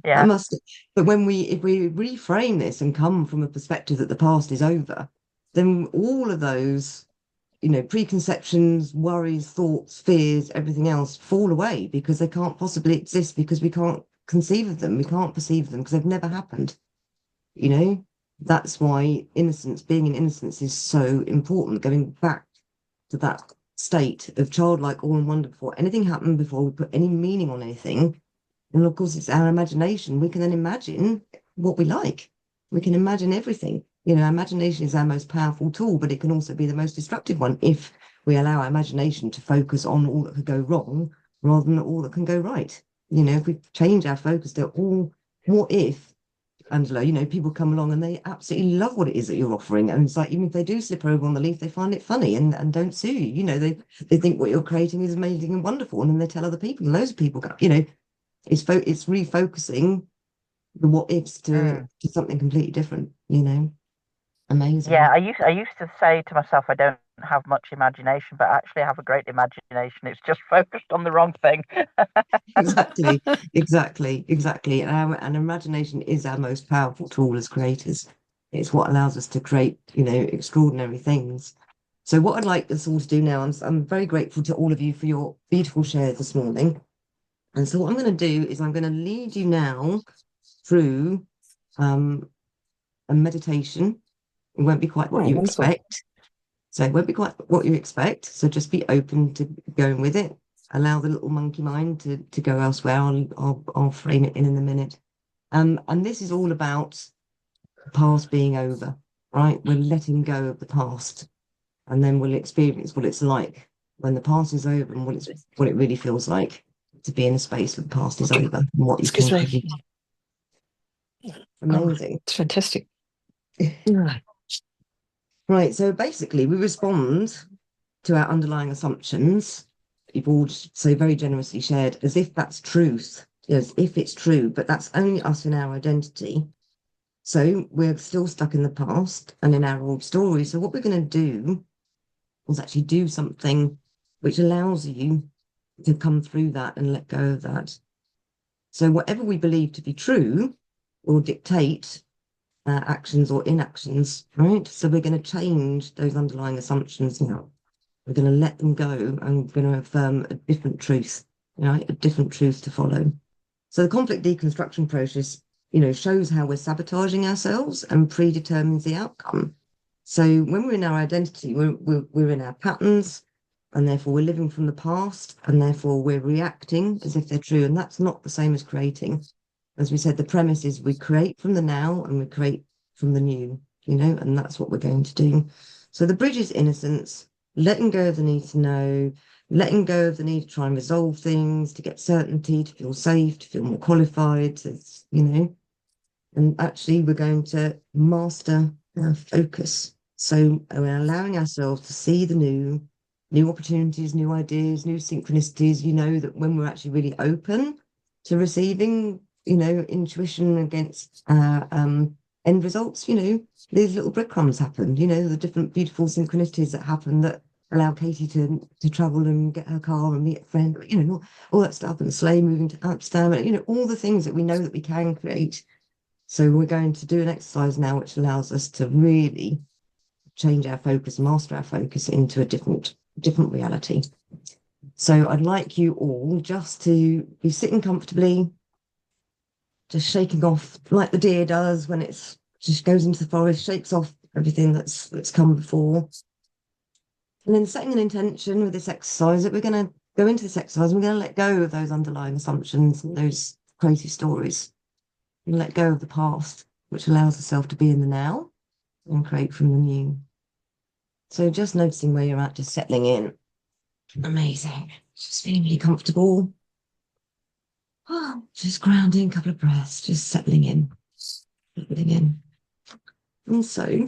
S7: Yeah,
S1: must. But if we reframe this and come from a perspective that the past is over, then all of those preconceptions, worries, thoughts, fears, everything else fall away because they can't possibly exist because we can't conceive of them. We can't perceive them because they've never happened. That's why being in innocence is so important. Going back to that state of childlike awe and wonder before anything happened, before we put any meaning on anything. And of course, it's our imagination. We can then imagine what we like. We can imagine everything. Imagination is our most powerful tool, but it can also be the most destructive one if we allow our imagination to focus on all that could go wrong rather than all that can go right. If we change our focus to all what if, Angela, people come along and they absolutely love what it is that you're offering. And it's like, even if they do slip over on the leaf, they find it funny and don't sue you. They think what you're creating is amazing and wonderful. And then they tell other people, and loads of people go, it's refocusing the what ifs to something completely different, Amazing.
S7: Yeah, I used to say to myself, I don't have much imagination, but actually I have a great imagination. It's just focused on the wrong thing.
S1: Exactly. And imagination is our most powerful tool as creators. It's what allows us to create, extraordinary things. So what I'd like us all to do now, I'm very grateful to all of you for your beautiful shares this morning. And so what I'm going to do is I'm going to lead you now through a meditation. It won't be quite what you expect. So it won't be quite what you expect. So just be open to going with it. Allow the little monkey mind to go elsewhere. I'll frame it in a minute. And this is all about the past being over, right? We're letting go of the past, and then we'll experience what it's like when the past is over and what it really feels like to be in a space where the past is over and what you can create. Amazing.
S3: It's fantastic.
S1: Right. So basically, we respond to our underlying assumptions. You've all so very generously shared as if that's truth, as if it's true, but that's only us in our identity. So we're still stuck in the past and in our old story. So what we're going to do is actually do something which allows you to come through that and let go of that. So whatever we believe to be true will dictate our actions or inactions, right? So we're going to change those underlying assumptions now. We're going to let them go and we're going to affirm a different truth, right? A different truth to follow. So the conflict deconstruction process, shows how we're sabotaging ourselves and predetermines the outcome. So when we're in our identity, we're in our patterns, and therefore we're living from the past, and therefore we're reacting as if they're true. And that's not the same as creating. As we said, the premise is we create from the now and we create from the new, and that's what we're going to do. So the bridge is innocence, letting go of the need to know, letting go of the need to try and resolve things, to get certainty, to feel safe, to feel more qualified, and actually we're going to master our focus. So we're allowing ourselves to see the new opportunities, new ideas, new synchronicities, that when we're actually really open to receiving, intuition against end results, these little breadcrumbs happen, the different beautiful synchronicities that happen that allow Katie to travel and get her car and meet a friend, all that stuff, and the sleigh moving to Amsterdam, all the things that we know that we can create. So we're going to do an exercise now which allows us to really change our focus, master our focus into a different reality. So I'd like you all just to be sitting comfortably, just shaking off like the deer does when it's just goes into the forest, shakes off everything that's come before. And then setting an intention with this exercise that we're going to go into this exercise, we're going to let go of those underlying assumptions and those crazy stories and let go of the past, which allows yourself to be in the now and create from the new. So just noticing where you're at, just settling in. Amazing. Just feeling really comfortable. Oh, just grounding, a couple of breaths, just settling in. And so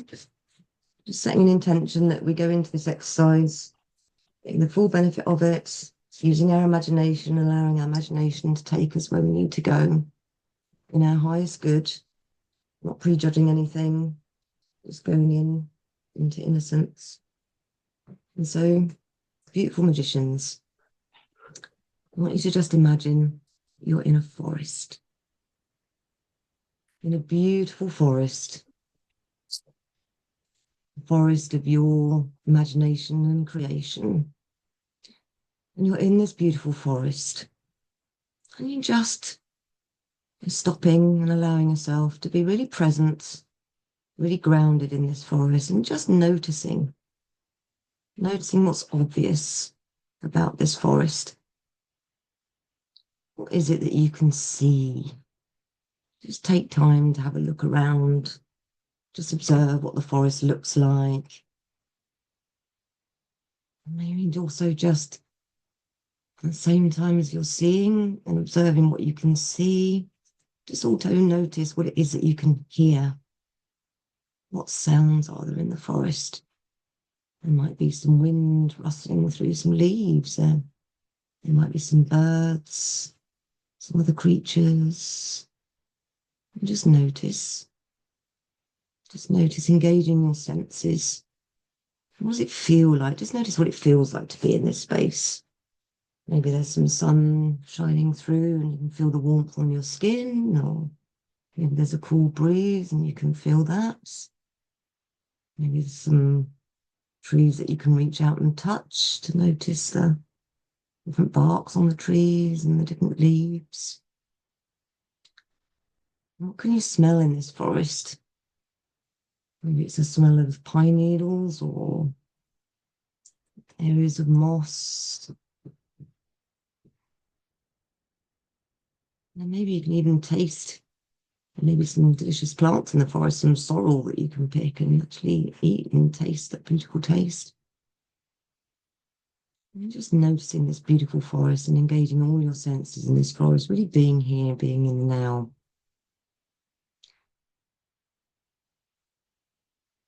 S1: just setting an intention that we go into this exercise, getting the full benefit of it, using our imagination, allowing our imagination to take us where we need to go in our highest good, not prejudging anything, just going into innocence. And so, beautiful magicians, I want you to just imagine you're in a forest, in a beautiful forest. forest of your imagination and creation. And you're in this beautiful forest. And you just stopping and allowing yourself to be really present, really grounded in this forest, and just noticing what's obvious about this forest. What is it that you can see? Just take time to have a look around. Just observe what the forest looks like. Maybe also just at the same time as you're seeing and observing what you can see, just also notice what it is that you can hear. What sounds are there in the forest? There might be some wind rustling through some leaves. There might be some birds, some other creatures. And just notice. Just notice engaging your senses. What does it feel like? Just notice what it feels like to be in this space. Maybe there's some sun shining through and you can feel the warmth on your skin, or maybe there's a cool breeze and you can feel that. Maybe there's some trees that you can reach out and touch to notice the different barks on the trees and the different leaves. What can you smell in this forest? Maybe it's a smell of pine needles or areas of moss. And maybe you can even taste maybe some delicious plants in the forest, some sorrel that you can pick and actually eat and taste that beautiful taste. And just noticing this beautiful forest and engaging all your senses in this forest, really being here, being in the now.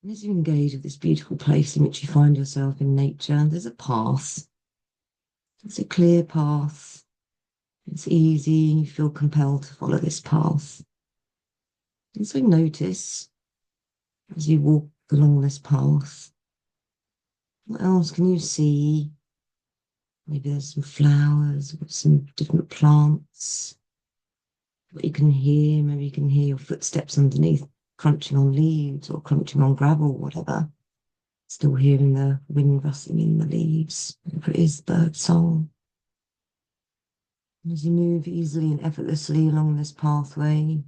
S1: And as you engage with this beautiful place in which you find yourself in nature, there's a path. It's a clear path. It's easy, and you feel compelled to follow this path. And so notice as you walk along this path, what else can you see? Maybe there's some flowers, some different plants. What you can hear, maybe you can hear your footsteps underneath, crunching on leaves or crunching on gravel, whatever. Still hearing the wind rustling in the leaves, whatever it is, bird song. And as you move easily and effortlessly along this pathway,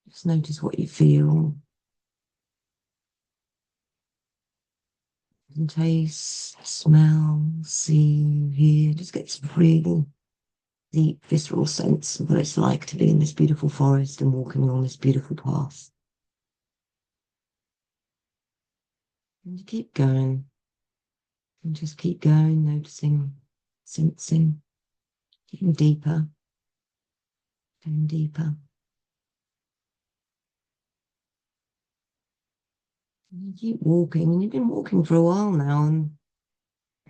S1: just notice what you feel. You can taste, smell, see, hear. Just get this really deep, visceral sense of what it's like to be in this beautiful forest and walking along this beautiful path. And you keep going. And just keep going, noticing, sensing, getting deeper, going deeper. And you keep walking, and you've been walking for a while now, and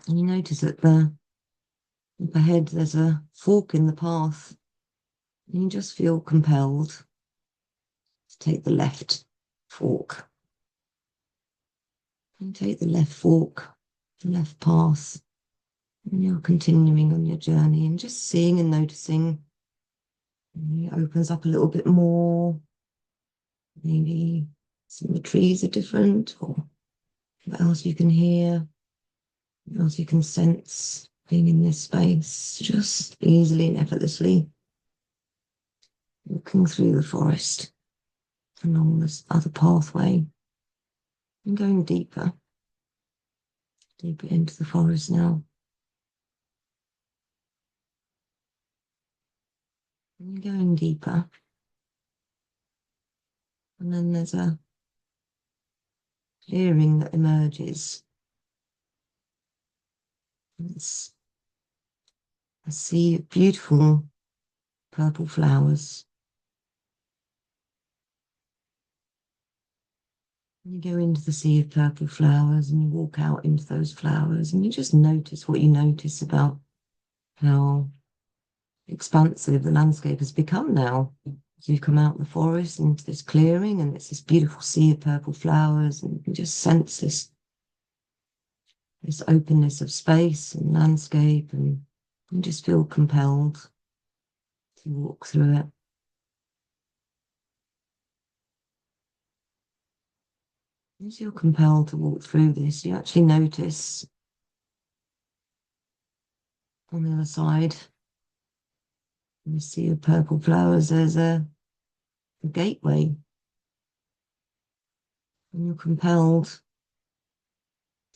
S1: you notice that up ahead there's a fork in the path, and you just feel compelled to take the left fork. And take the left fork, the left path, and you're continuing on your journey and just seeing and noticing. And it opens up a little bit more. Maybe some of the trees are different, or what else you can hear, what else you can sense being in this space, just easily and effortlessly walking through the forest along this other pathway and going deeper, deeper into the forest now. And you're going deeper. And then there's a clearing that emerges. And it's a sea of beautiful purple flowers. And you go into the sea of purple flowers and you walk out into those flowers and you just notice what you notice about how expansive the landscape has become now. So you come out of the forest into this clearing and it's this beautiful sea of purple flowers, and you can just sense this openness of space and landscape, and you just feel compelled to walk through it. As you're compelled to walk through this, you actually notice on the other side, you see the purple flowers, there's a gateway. And you're compelled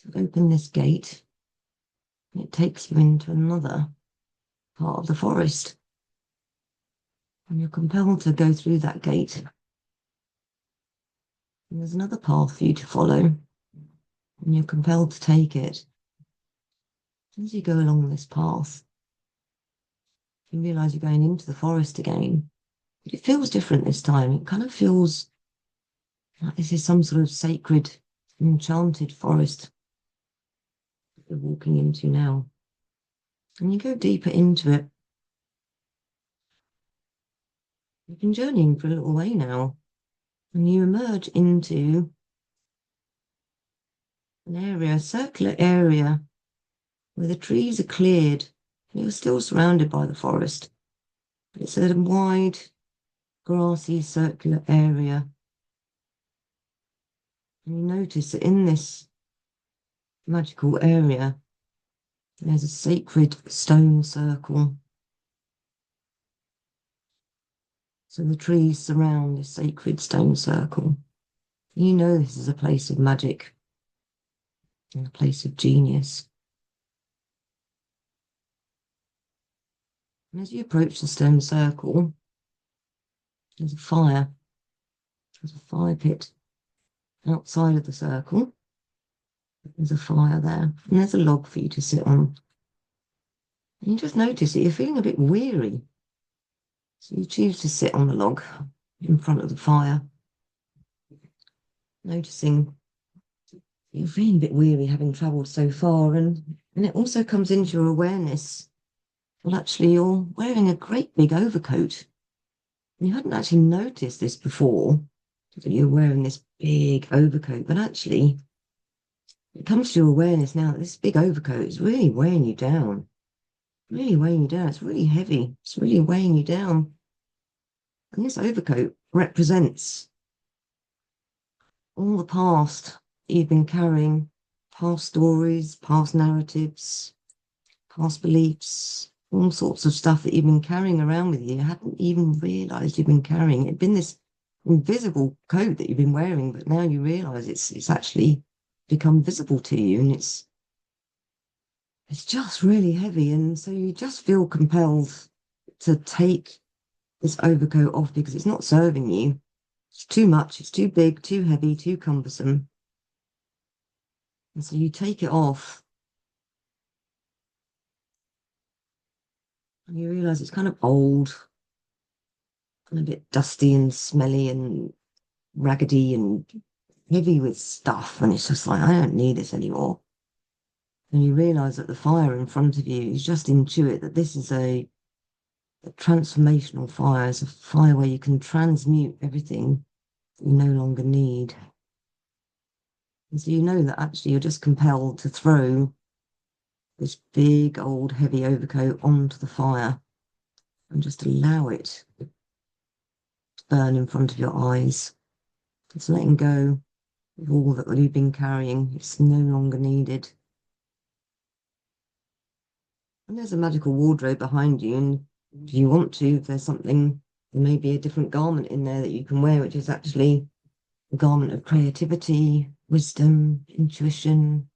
S1: to open this gate, and it takes you into another part of the forest. And you're compelled to go through that gate. And there's another path for you to follow, and you're compelled to take it. As you go along this path, you realise you're going into the forest again. But it feels different this time. It kind of feels like this is some sort of sacred, enchanted forest that you're walking into now. And you go deeper into it. You've been journeying for a little way now, and you emerge into an area, a circular area, where the trees are cleared. You're still surrounded by the forest. But it's a wide, grassy, circular area. And you notice that in this magical area, there's a sacred stone circle. So the trees surround this sacred stone circle. You know this is a place of magic and a place of genius. And as you approach the stone circle, there's a fire. There's a fire pit outside of the circle. There's a fire there, and there's a log for you to sit on. And you just notice that you're feeling a bit weary. So you choose to sit on the log in front of the fire, noticing you're feeling a bit weary having travelled so far, and it also comes into your awareness, well, actually, you're wearing a great big overcoat. You hadn't actually noticed this before, that you're wearing this big overcoat, but actually, it comes to your awareness now that this big overcoat is really weighing you down. Really weighing you down. It's really heavy. It's really weighing you down. And this overcoat represents all the past that you've been carrying, past stories, past narratives, past beliefs, all sorts of stuff that you've been carrying around with you. You hadn't even realised you've been carrying. It'd been this invisible coat that you've been wearing, but now you realise it's actually become visible to you, and it's just really heavy. And so you just feel compelled to take this overcoat off because it's not serving you. It's too much. It's too big, too heavy, too cumbersome. And so you take it off and you realize it's kind of old and a bit dusty and smelly and raggedy and heavy with stuff. And it's just like, I don't need this anymore. And you realize that the fire in front of you is just intuit that this is a transformational fire. It's a fire where you can transmute everything that you no longer need. And so you know that actually you're just compelled to throw this big old heavy overcoat onto the fire and just allow it to burn in front of your eyes. It's letting go of all that you've been carrying. It's no longer needed. And there's a magical wardrobe behind you, and if you want to, if there's something, there may be a different garment in there that you can wear, which is actually a garment of creativity, wisdom, intuition,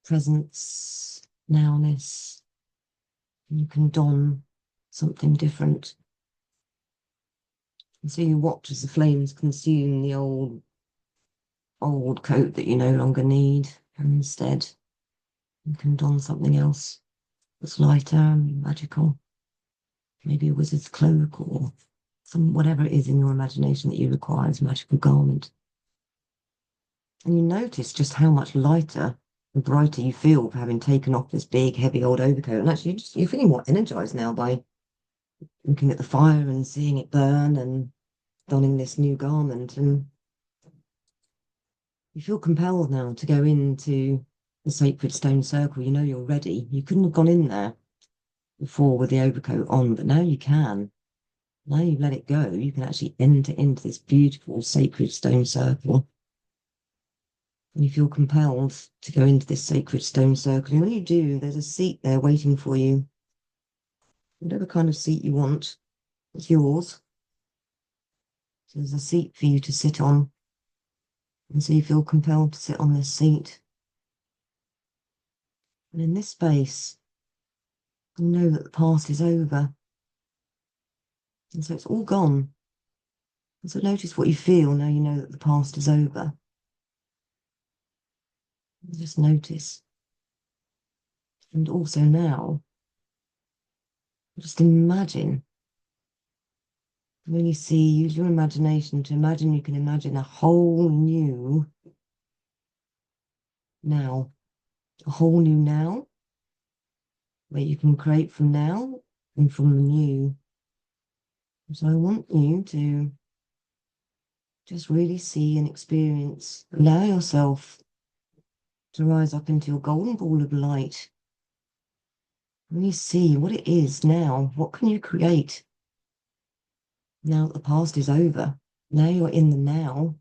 S1: presence, nowness. And you can don something different. And so you watch as the flames consume the old coat that you no longer need, and instead you can don something else that's lighter and magical. Maybe a wizard's cloak or whatever it is in your imagination that you require as a magical garment. And you notice just how much lighter and brighter you feel for having taken off this big, heavy old overcoat. And actually, you're feeling more energized now by looking at the fire and seeing it burn and donning this new garment. And you feel compelled now to go into the sacred stone circle. You know you're ready. You couldn't have gone in there before with the overcoat on, but now you can. Now you've let it go, you can actually enter into this beautiful sacred stone circle. And you feel compelled to go into this sacred stone circle. And when you do, there's a seat there waiting for you. Whatever kind of seat you want, it's yours. So there's a seat for you to sit on. And so you feel compelled to sit on this seat. And in this space, you know that the past is over. And so it's all gone. And so notice what you feel now you know that the past is over. And just notice. And also now, just imagine. When you see, use your imagination to imagine you can imagine a whole new now. A whole new now, where you can create from now and from the new. So I want you to just really see and experience, allow yourself to rise up into your golden ball of light. Really see what it is now. What can you create? Now that the past is over, now you're in the now,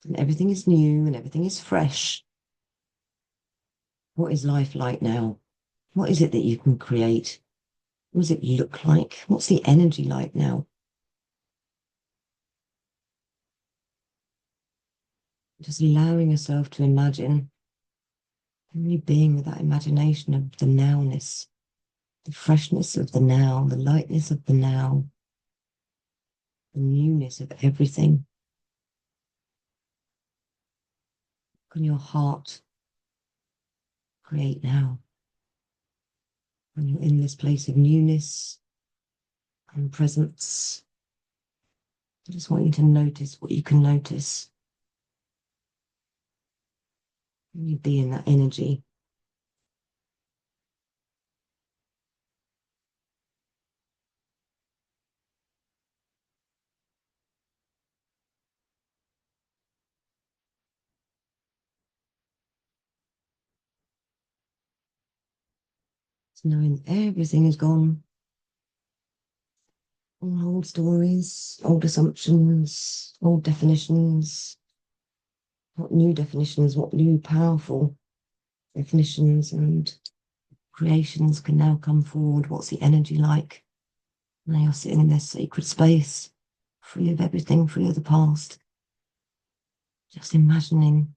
S1: and everything is new and everything is fresh. What is life like now? What is it that you can create? What does it look like? What's the energy like now? Just allowing yourself to imagine, and really being with that imagination of the nowness, the freshness of the now, the lightness of the now, the newness of everything. Can your heart create now? When you're in this place of newness and presence, I just want you to notice what you can notice. You be in that energy. So knowing everything is gone, all old stories, old assumptions, old definitions, what new definitions, what new powerful definitions and creations can now come forward. What's the energy like? Now you're sitting in this sacred space, free of everything, free of the past. Just imagining,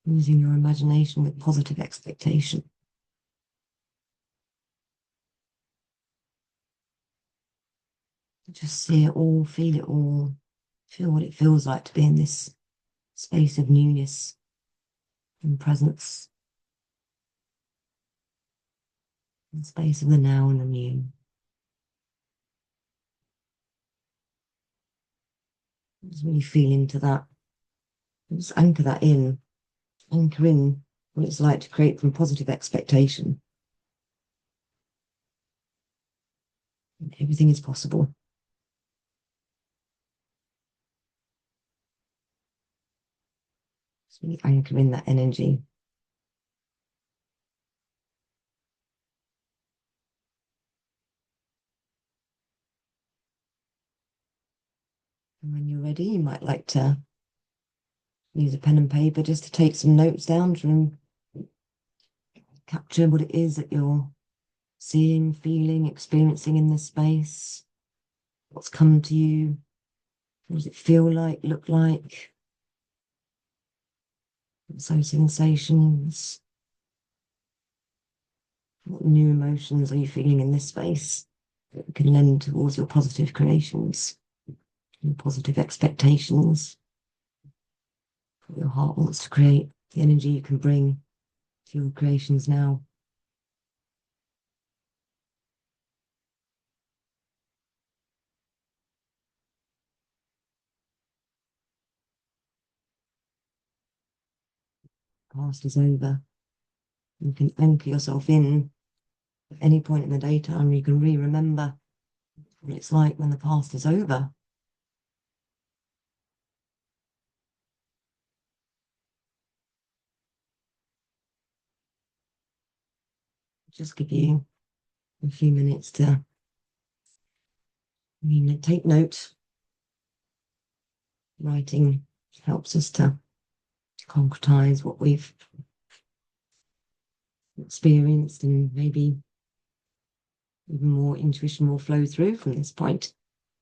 S1: using your imagination with positive expectation. Just see it all, feel it all, feel what it feels like to be in this space of newness and presence, the space of the now and the new. Just really feel into that. Just anchor that in. Anchor in what it's like to create from positive expectation. Everything is possible. Just really anchor in that energy. And when you're ready, you might like to use a pen and paper just to take some notes down to capture what it is that you're seeing, feeling, experiencing in this space. What's come to you? What does it feel like, look like? So sensations. What new emotions are you feeling in this space that can lend towards your positive creations, your positive expectations? What your heart wants to create, the energy you can bring to your creations now. Past is over. You can anchor yourself in at any point in the daytime. You can remember what it's like when the past is over. Just give you a few minutes to take note. Writing helps us to concretize what we've experienced, and maybe even more intuition will flow through from this point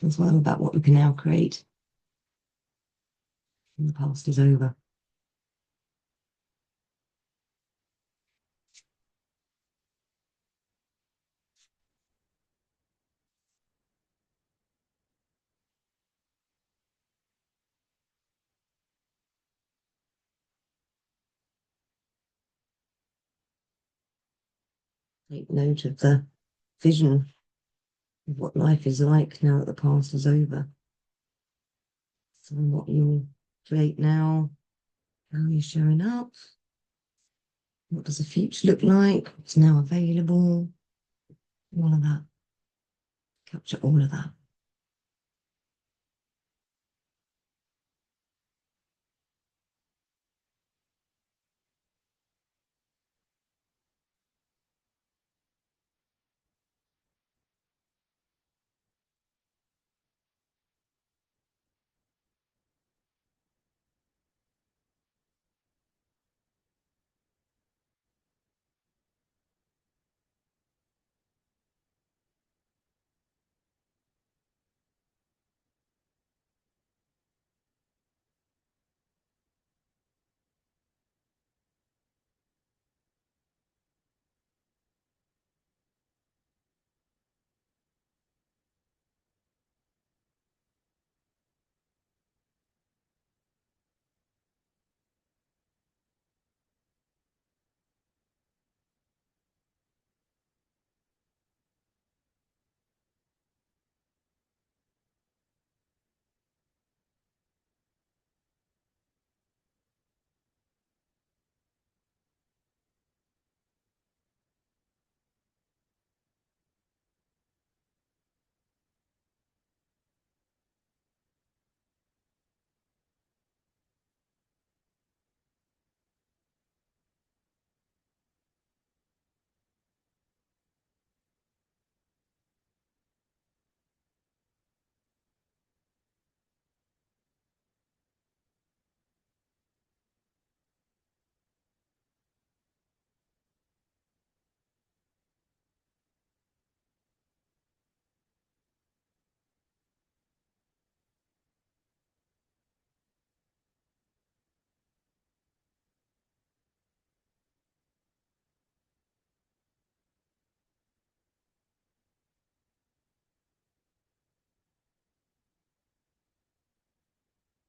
S1: as well about what we can now create when the past is over. Take note of the vision of what life is like now that the past is over. So what you create now, how you're showing up, what does the future look like, what's now available, all of that. Capture all of that.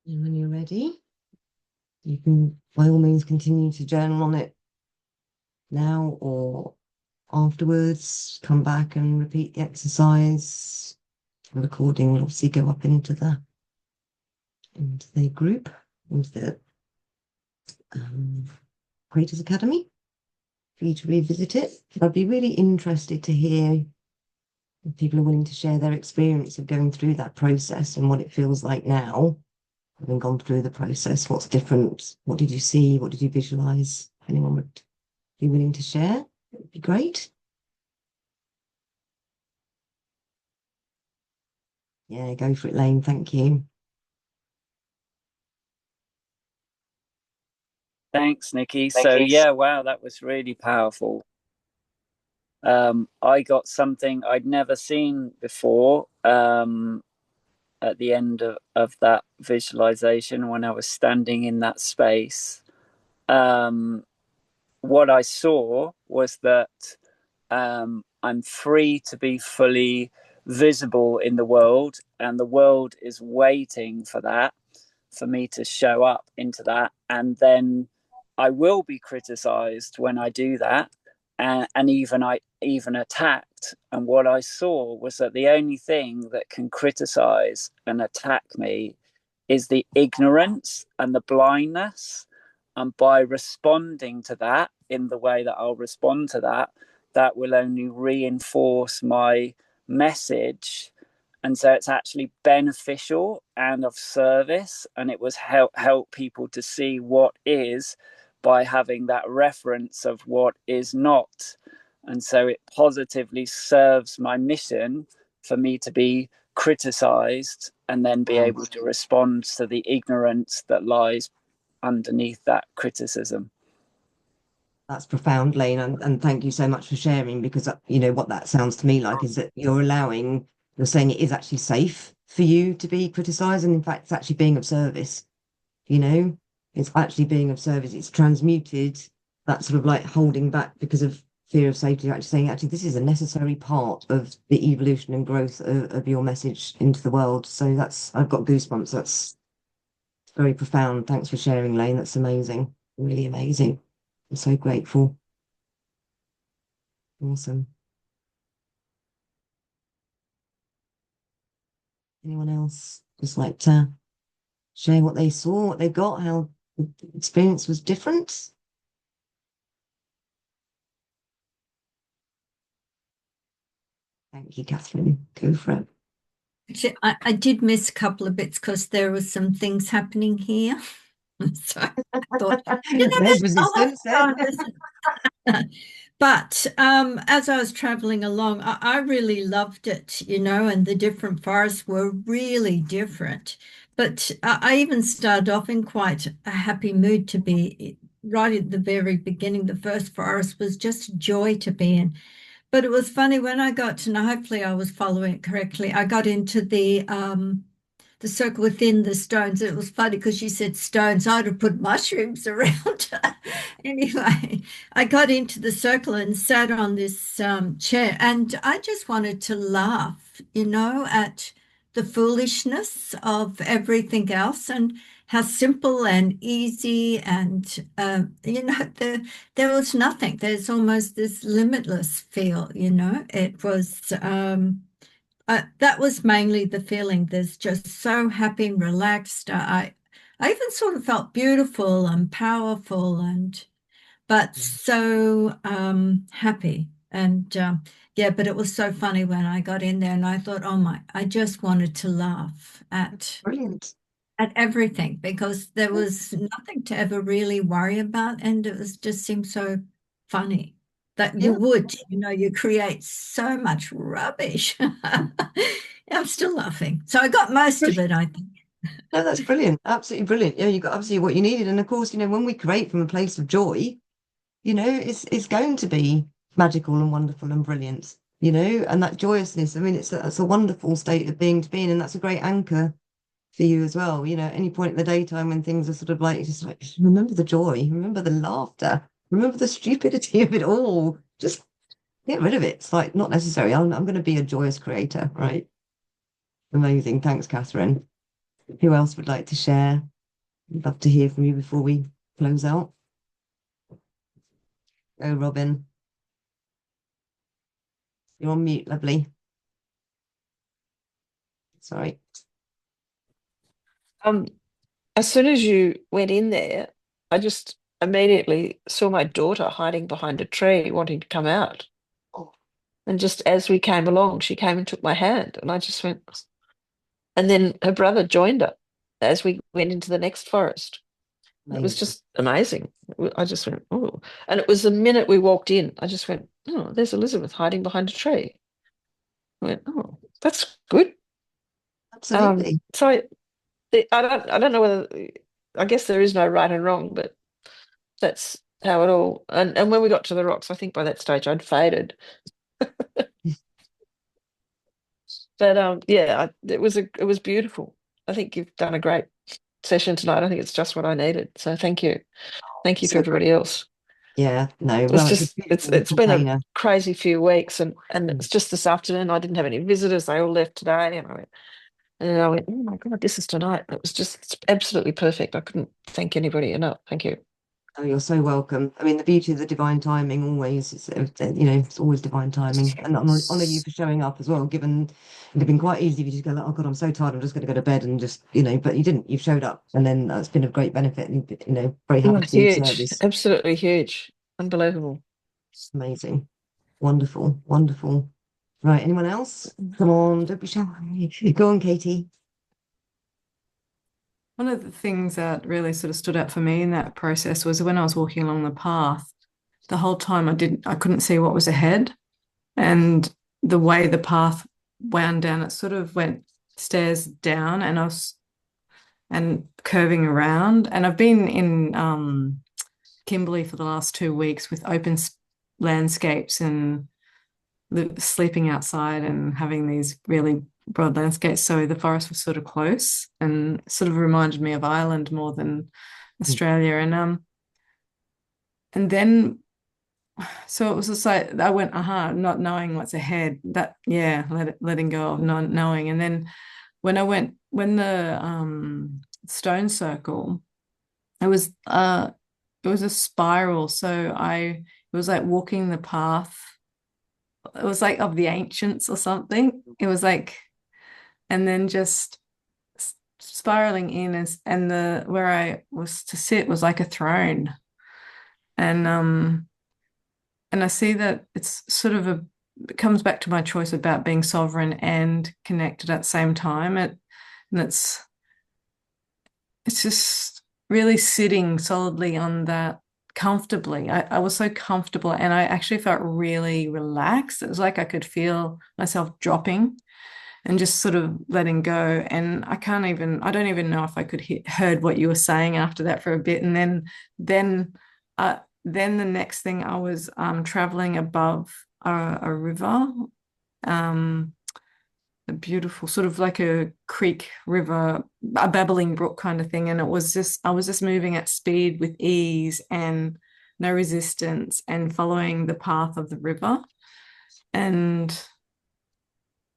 S1: And when you're ready, you can, by all means, continue to journal on it now or afterwards. Come back and repeat the exercise. The recording will obviously go up into the group, into the Creators Academy for you to revisit it. I'd be really interested to hear if people are willing to share their experience of going through that process and what it feels like now, having gone through the process. What's different? What did you see? What did you visualize? If anyone would be willing to share, it would be great. Yeah, go for it, Lane. Thank you.
S4: Thanks, Nikki. So yeah, wow, that was really powerful. I got something I'd never seen before at the end of that visualization when I was standing in that space. What I saw was that I'm free to be fully visible in the world, and the world is waiting for that, for me to show up into that. And then I will be criticized when I do that, and even attacked. And what I saw was that the only thing that can criticize and attack me is the ignorance and the blindness. And by responding to that in the way that I'll respond to that, that will only reinforce my message. And so it's actually beneficial and of service, and it was help people to see what is by having that reference of what is not. And so it positively serves my mission for me to be criticized and then be able to respond to the ignorance that lies underneath that criticism.
S1: That's profound, Lane, and thank you so much for sharing, because what that sounds to me like is that you're saying it is actually safe for you to be criticized, and in fact it's actually being of service. It's actually being of service. It's transmuted that sort of like holding back because of fear of safety, actually saying, actually, this is a necessary part of the evolution and growth of your message into the world. So I've got goosebumps. That's very profound. Thanks for sharing, Lane. That's amazing. Really amazing. I'm so grateful. Awesome. Anyone else just like to share what they saw, what they got, how the experience was different? Thank you, Catherine. Go for it.
S2: Actually, I did miss a couple of bits because there were some things happening here. So I thought,
S1: There's resistance then.
S2: But as I was traveling along, I really loved it, and the different forests were really different. But I even started off in quite a happy mood to be right at the very beginning. The first forest was just a joy to be in. But it was funny when I got to, now hopefully I was following it correctly. I got into the circle within the stones. It was funny because she said stones. I'd have put mushrooms around. Anyway, I got into the circle and sat on this chair, and I just wanted to laugh, at the foolishness of everything else and how simple and easy and there was nothing. There's almost this limitless feel. It was that was mainly the feeling. There's just so happy and relaxed. I even sort of felt beautiful and powerful but so happy. And yeah, but it was so funny when I got in there and I thought, oh my, I just wanted to laugh
S1: Brilliant.
S2: at everything because there was nothing to ever really worry about. And it was just seemed so funny that you would, you create so much rubbish. I'm still laughing. So I got most of it, I think.
S1: No, that's brilliant. Absolutely brilliant. Yeah, you got absolutely what you needed. And of course, when we create from a place of joy, it's going to be magical and wonderful and brilliant, and that joyousness. I mean, that's a wonderful state of being to be in, and that's a great anchor for you as well. At any point in the daytime when things are sort of like, just like, remember the joy, remember the laughter, remember the stupidity of it all. Just get rid of it. It's like not necessary. I'm going to be a joyous creator, right? Amazing. Thanks, Catherine. Who else would like to share? I'd love to hear from you before we close out. Go, Robin. You're on mute, lovely. Sorry.
S3: As soon as you went in there, I just immediately saw my daughter hiding behind a tree, wanting to come out.
S1: Oh.
S3: And just as we came along, she came and took my hand, and I just went. And then her brother joined her as we went into the next forest. It was just amazing. I just went, oh. And it was the minute we walked in, I just went, oh, there's Elizabeth hiding behind a tree. I went, oh, that's good.
S1: Absolutely.
S3: So I don't know whether, I guess there is no right and wrong, but that's how it all. And when we got to the rocks, I think by that stage I'd faded. But yeah, it was beautiful. I think you've done a great session tonight. I think it's just what I needed. So thank you. Thank you for everybody else.
S1: Yeah, no,
S3: It's
S1: well,
S3: just it's been a crazy few weeks, and
S1: Mm.
S3: it's just this afternoon. I didn't have any visitors; they all left today, and I went, oh my God, this is tonight. It's absolutely perfect. I couldn't thank anybody enough. Thank you.
S1: Oh, you're so welcome. I mean, the beauty of the divine timing always is, it's always divine timing. And I honor you for showing up as well, given it would have been quite easy if you just go, like, oh God, I'm so tired, I'm just going to go to bed and just, but you didn't. You've showed up, and then that's been of great benefit, and very happy to be of
S3: Huge,
S1: service.
S3: absolutely huge, unbelievable.
S1: Amazing, wonderful, wonderful. Right, anyone else? Come on, don't be shy. Go on, Katie.
S6: One of the things that really sort of stood out for me in that process was when I was walking along the path, the whole time I couldn't see what was ahead. And the way the path wound down, it sort of went stairs down, and
S5: and curving around. And I've been in Kimberley for the last 2 weeks with open landscapes and sleeping outside and having these really broad landscapes. So the forest was sort of close and sort of reminded me of Ireland more than Australia. And then so it was just like I went, not knowing what's ahead. Letting go of not knowing. And then when the stone circle, it was a spiral. So it was like walking the path. It was like of the ancients or something. It was like, and then just spiraling in and where I was to sit was like a throne. And I see that it's sort of it comes back to my choice about being sovereign and connected at the same time. And it's just really sitting solidly on that comfortably. I was so comfortable and I actually felt really relaxed. It was like I could feel myself dropping and just sort of letting go. And I don't even know if I could heard what you were saying after that for a bit. And then the next thing I was traveling above a river, a beautiful sort of like a creek river, a babbling brook kind of thing. And I was just moving at speed with ease and no resistance and following the path of the river. And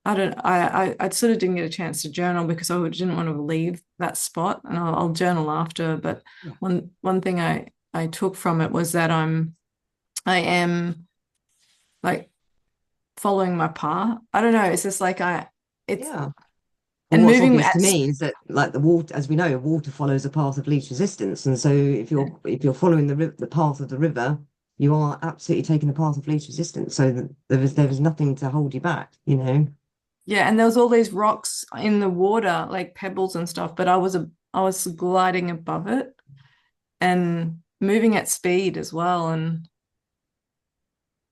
S5: I sort of didn't get a chance to journal because I didn't want to leave that spot, and I'll journal after. But one thing I took from it was that I am like following my path. I don't know. It's just like it's
S1: Yeah.
S5: and
S1: What's
S5: moving
S1: obvious to me is that, like the water, as we know, water follows a path of least resistance, and so if you're following the path of the river, you are absolutely taking the path of least resistance. So that there was nothing to hold you back, you know.
S5: Yeah, and there was all these rocks in the water, like pebbles and stuff, but I was gliding above it and moving at speed as well. And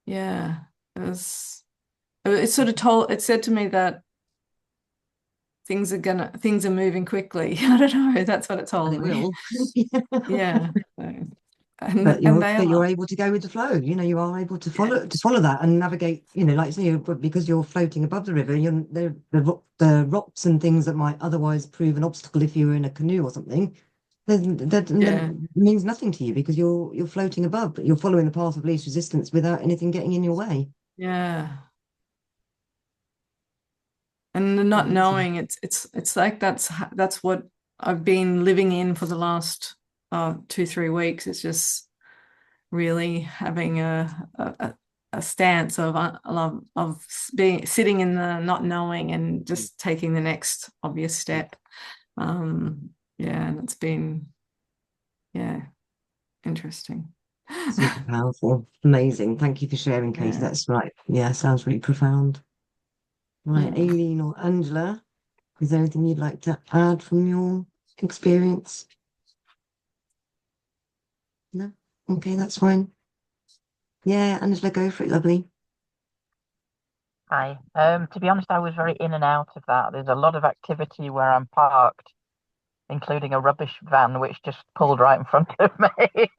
S5: yeah, it said to me that things are moving quickly. I don't know. That's what it
S1: And
S5: told
S1: it
S5: me.
S1: will.
S5: Yeah.
S1: But
S5: And they
S1: you're
S5: are.
S1: able to go with the flow. You know, you are able to follow that and navigate. You know, like you say, because you're floating above the river, the rocks and things that might otherwise prove an obstacle if you were in a canoe or something. That means nothing to you because you're floating above, but you're following the path of least resistance without anything getting in your way.
S5: Yeah. And the not knowing, it's like that's what I've been living in for the last 2-3 weeks. It's just really having a stance of being sitting in the not knowing and just taking the next obvious step. And it's been interesting.
S1: Super powerful, amazing. Thank you for sharing, Katie. That's right. Yeah, sounds really profound. Right, Aileen or Angela, is there anything you'd like to add from your experience? No? Okay, that's fine. Yeah, Angela, go for it, lovely.
S7: Hi. To be honest, I was very in and out of that. There's a lot of activity where I'm parked, including a rubbish van which just pulled right in front of me.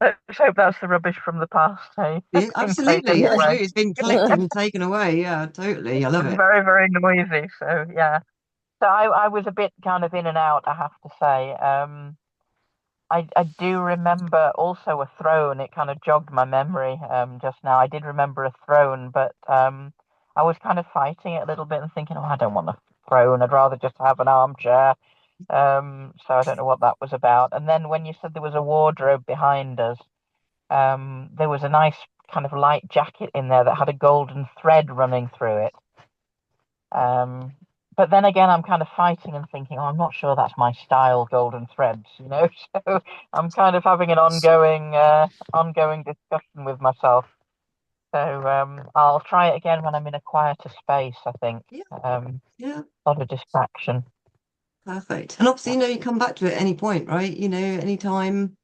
S7: Let's hope that's the rubbish from the past, hey?
S1: Yeah,
S7: In case
S1: absolutely,
S7: anyway.
S1: absolutely. It's been collected and taken away. Yeah, totally. I love
S7: It's
S1: it.
S7: very, very noisy. So yeah. So I was a bit kind of in and out, I have to say. I do remember also a throne. It kind of jogged my memory just now. I did remember a throne, but I was kind of fighting it a little bit and thinking, oh, I don't want a throne. I'd rather just have an armchair. So I don't know what that was about. And then when you said there was a wardrobe behind us, there was a nice kind of light jacket in there that had a golden thread running through it. But then again, I'm kind of fighting and thinking, oh, I'm not sure that's my style, golden threads, you know. So I'm kind of having an ongoing discussion with myself. So I'll try it again when I'm in a quieter space, I think.
S1: Yeah,
S7: A lot of distraction.
S1: perfect. And obviously, you know, you come back to it at any point, right? You know, anytime,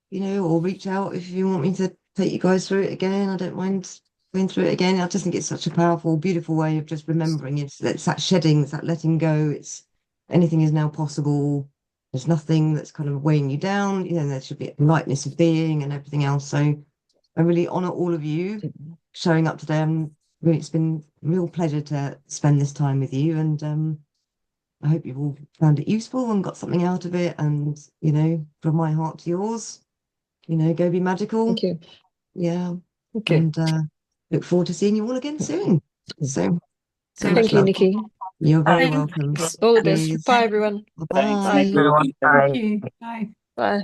S1: you know, or reach out if you want me to take you guys through it again. I don't mind going through it again. I just think it's such a powerful, beautiful way of just remembering. It's that shedding, it's that letting go. It's anything is now possible. There's nothing that's kind of weighing you down. You know, there should be a lightness of being and everything else. So I really honor all of you showing up today. It's been a real pleasure to spend this time with you, and I hope you've all found it useful and got something out of it. And, you know, from my heart to yours, you know, go be magical.
S3: Thank you.
S1: Yeah.
S3: Thank you.
S1: And look forward to seeing you all again soon. So much
S3: Thank you,
S1: love.
S3: Nikki.
S1: You're very
S2: Thanks.
S1: welcome.
S3: All the best.
S1: Cheers.
S3: Bye, everyone.
S4: Thanks,
S1: Bye.
S4: Nikki.
S7: Everyone, bye.
S5: Thank you. Bye.
S3: Bye.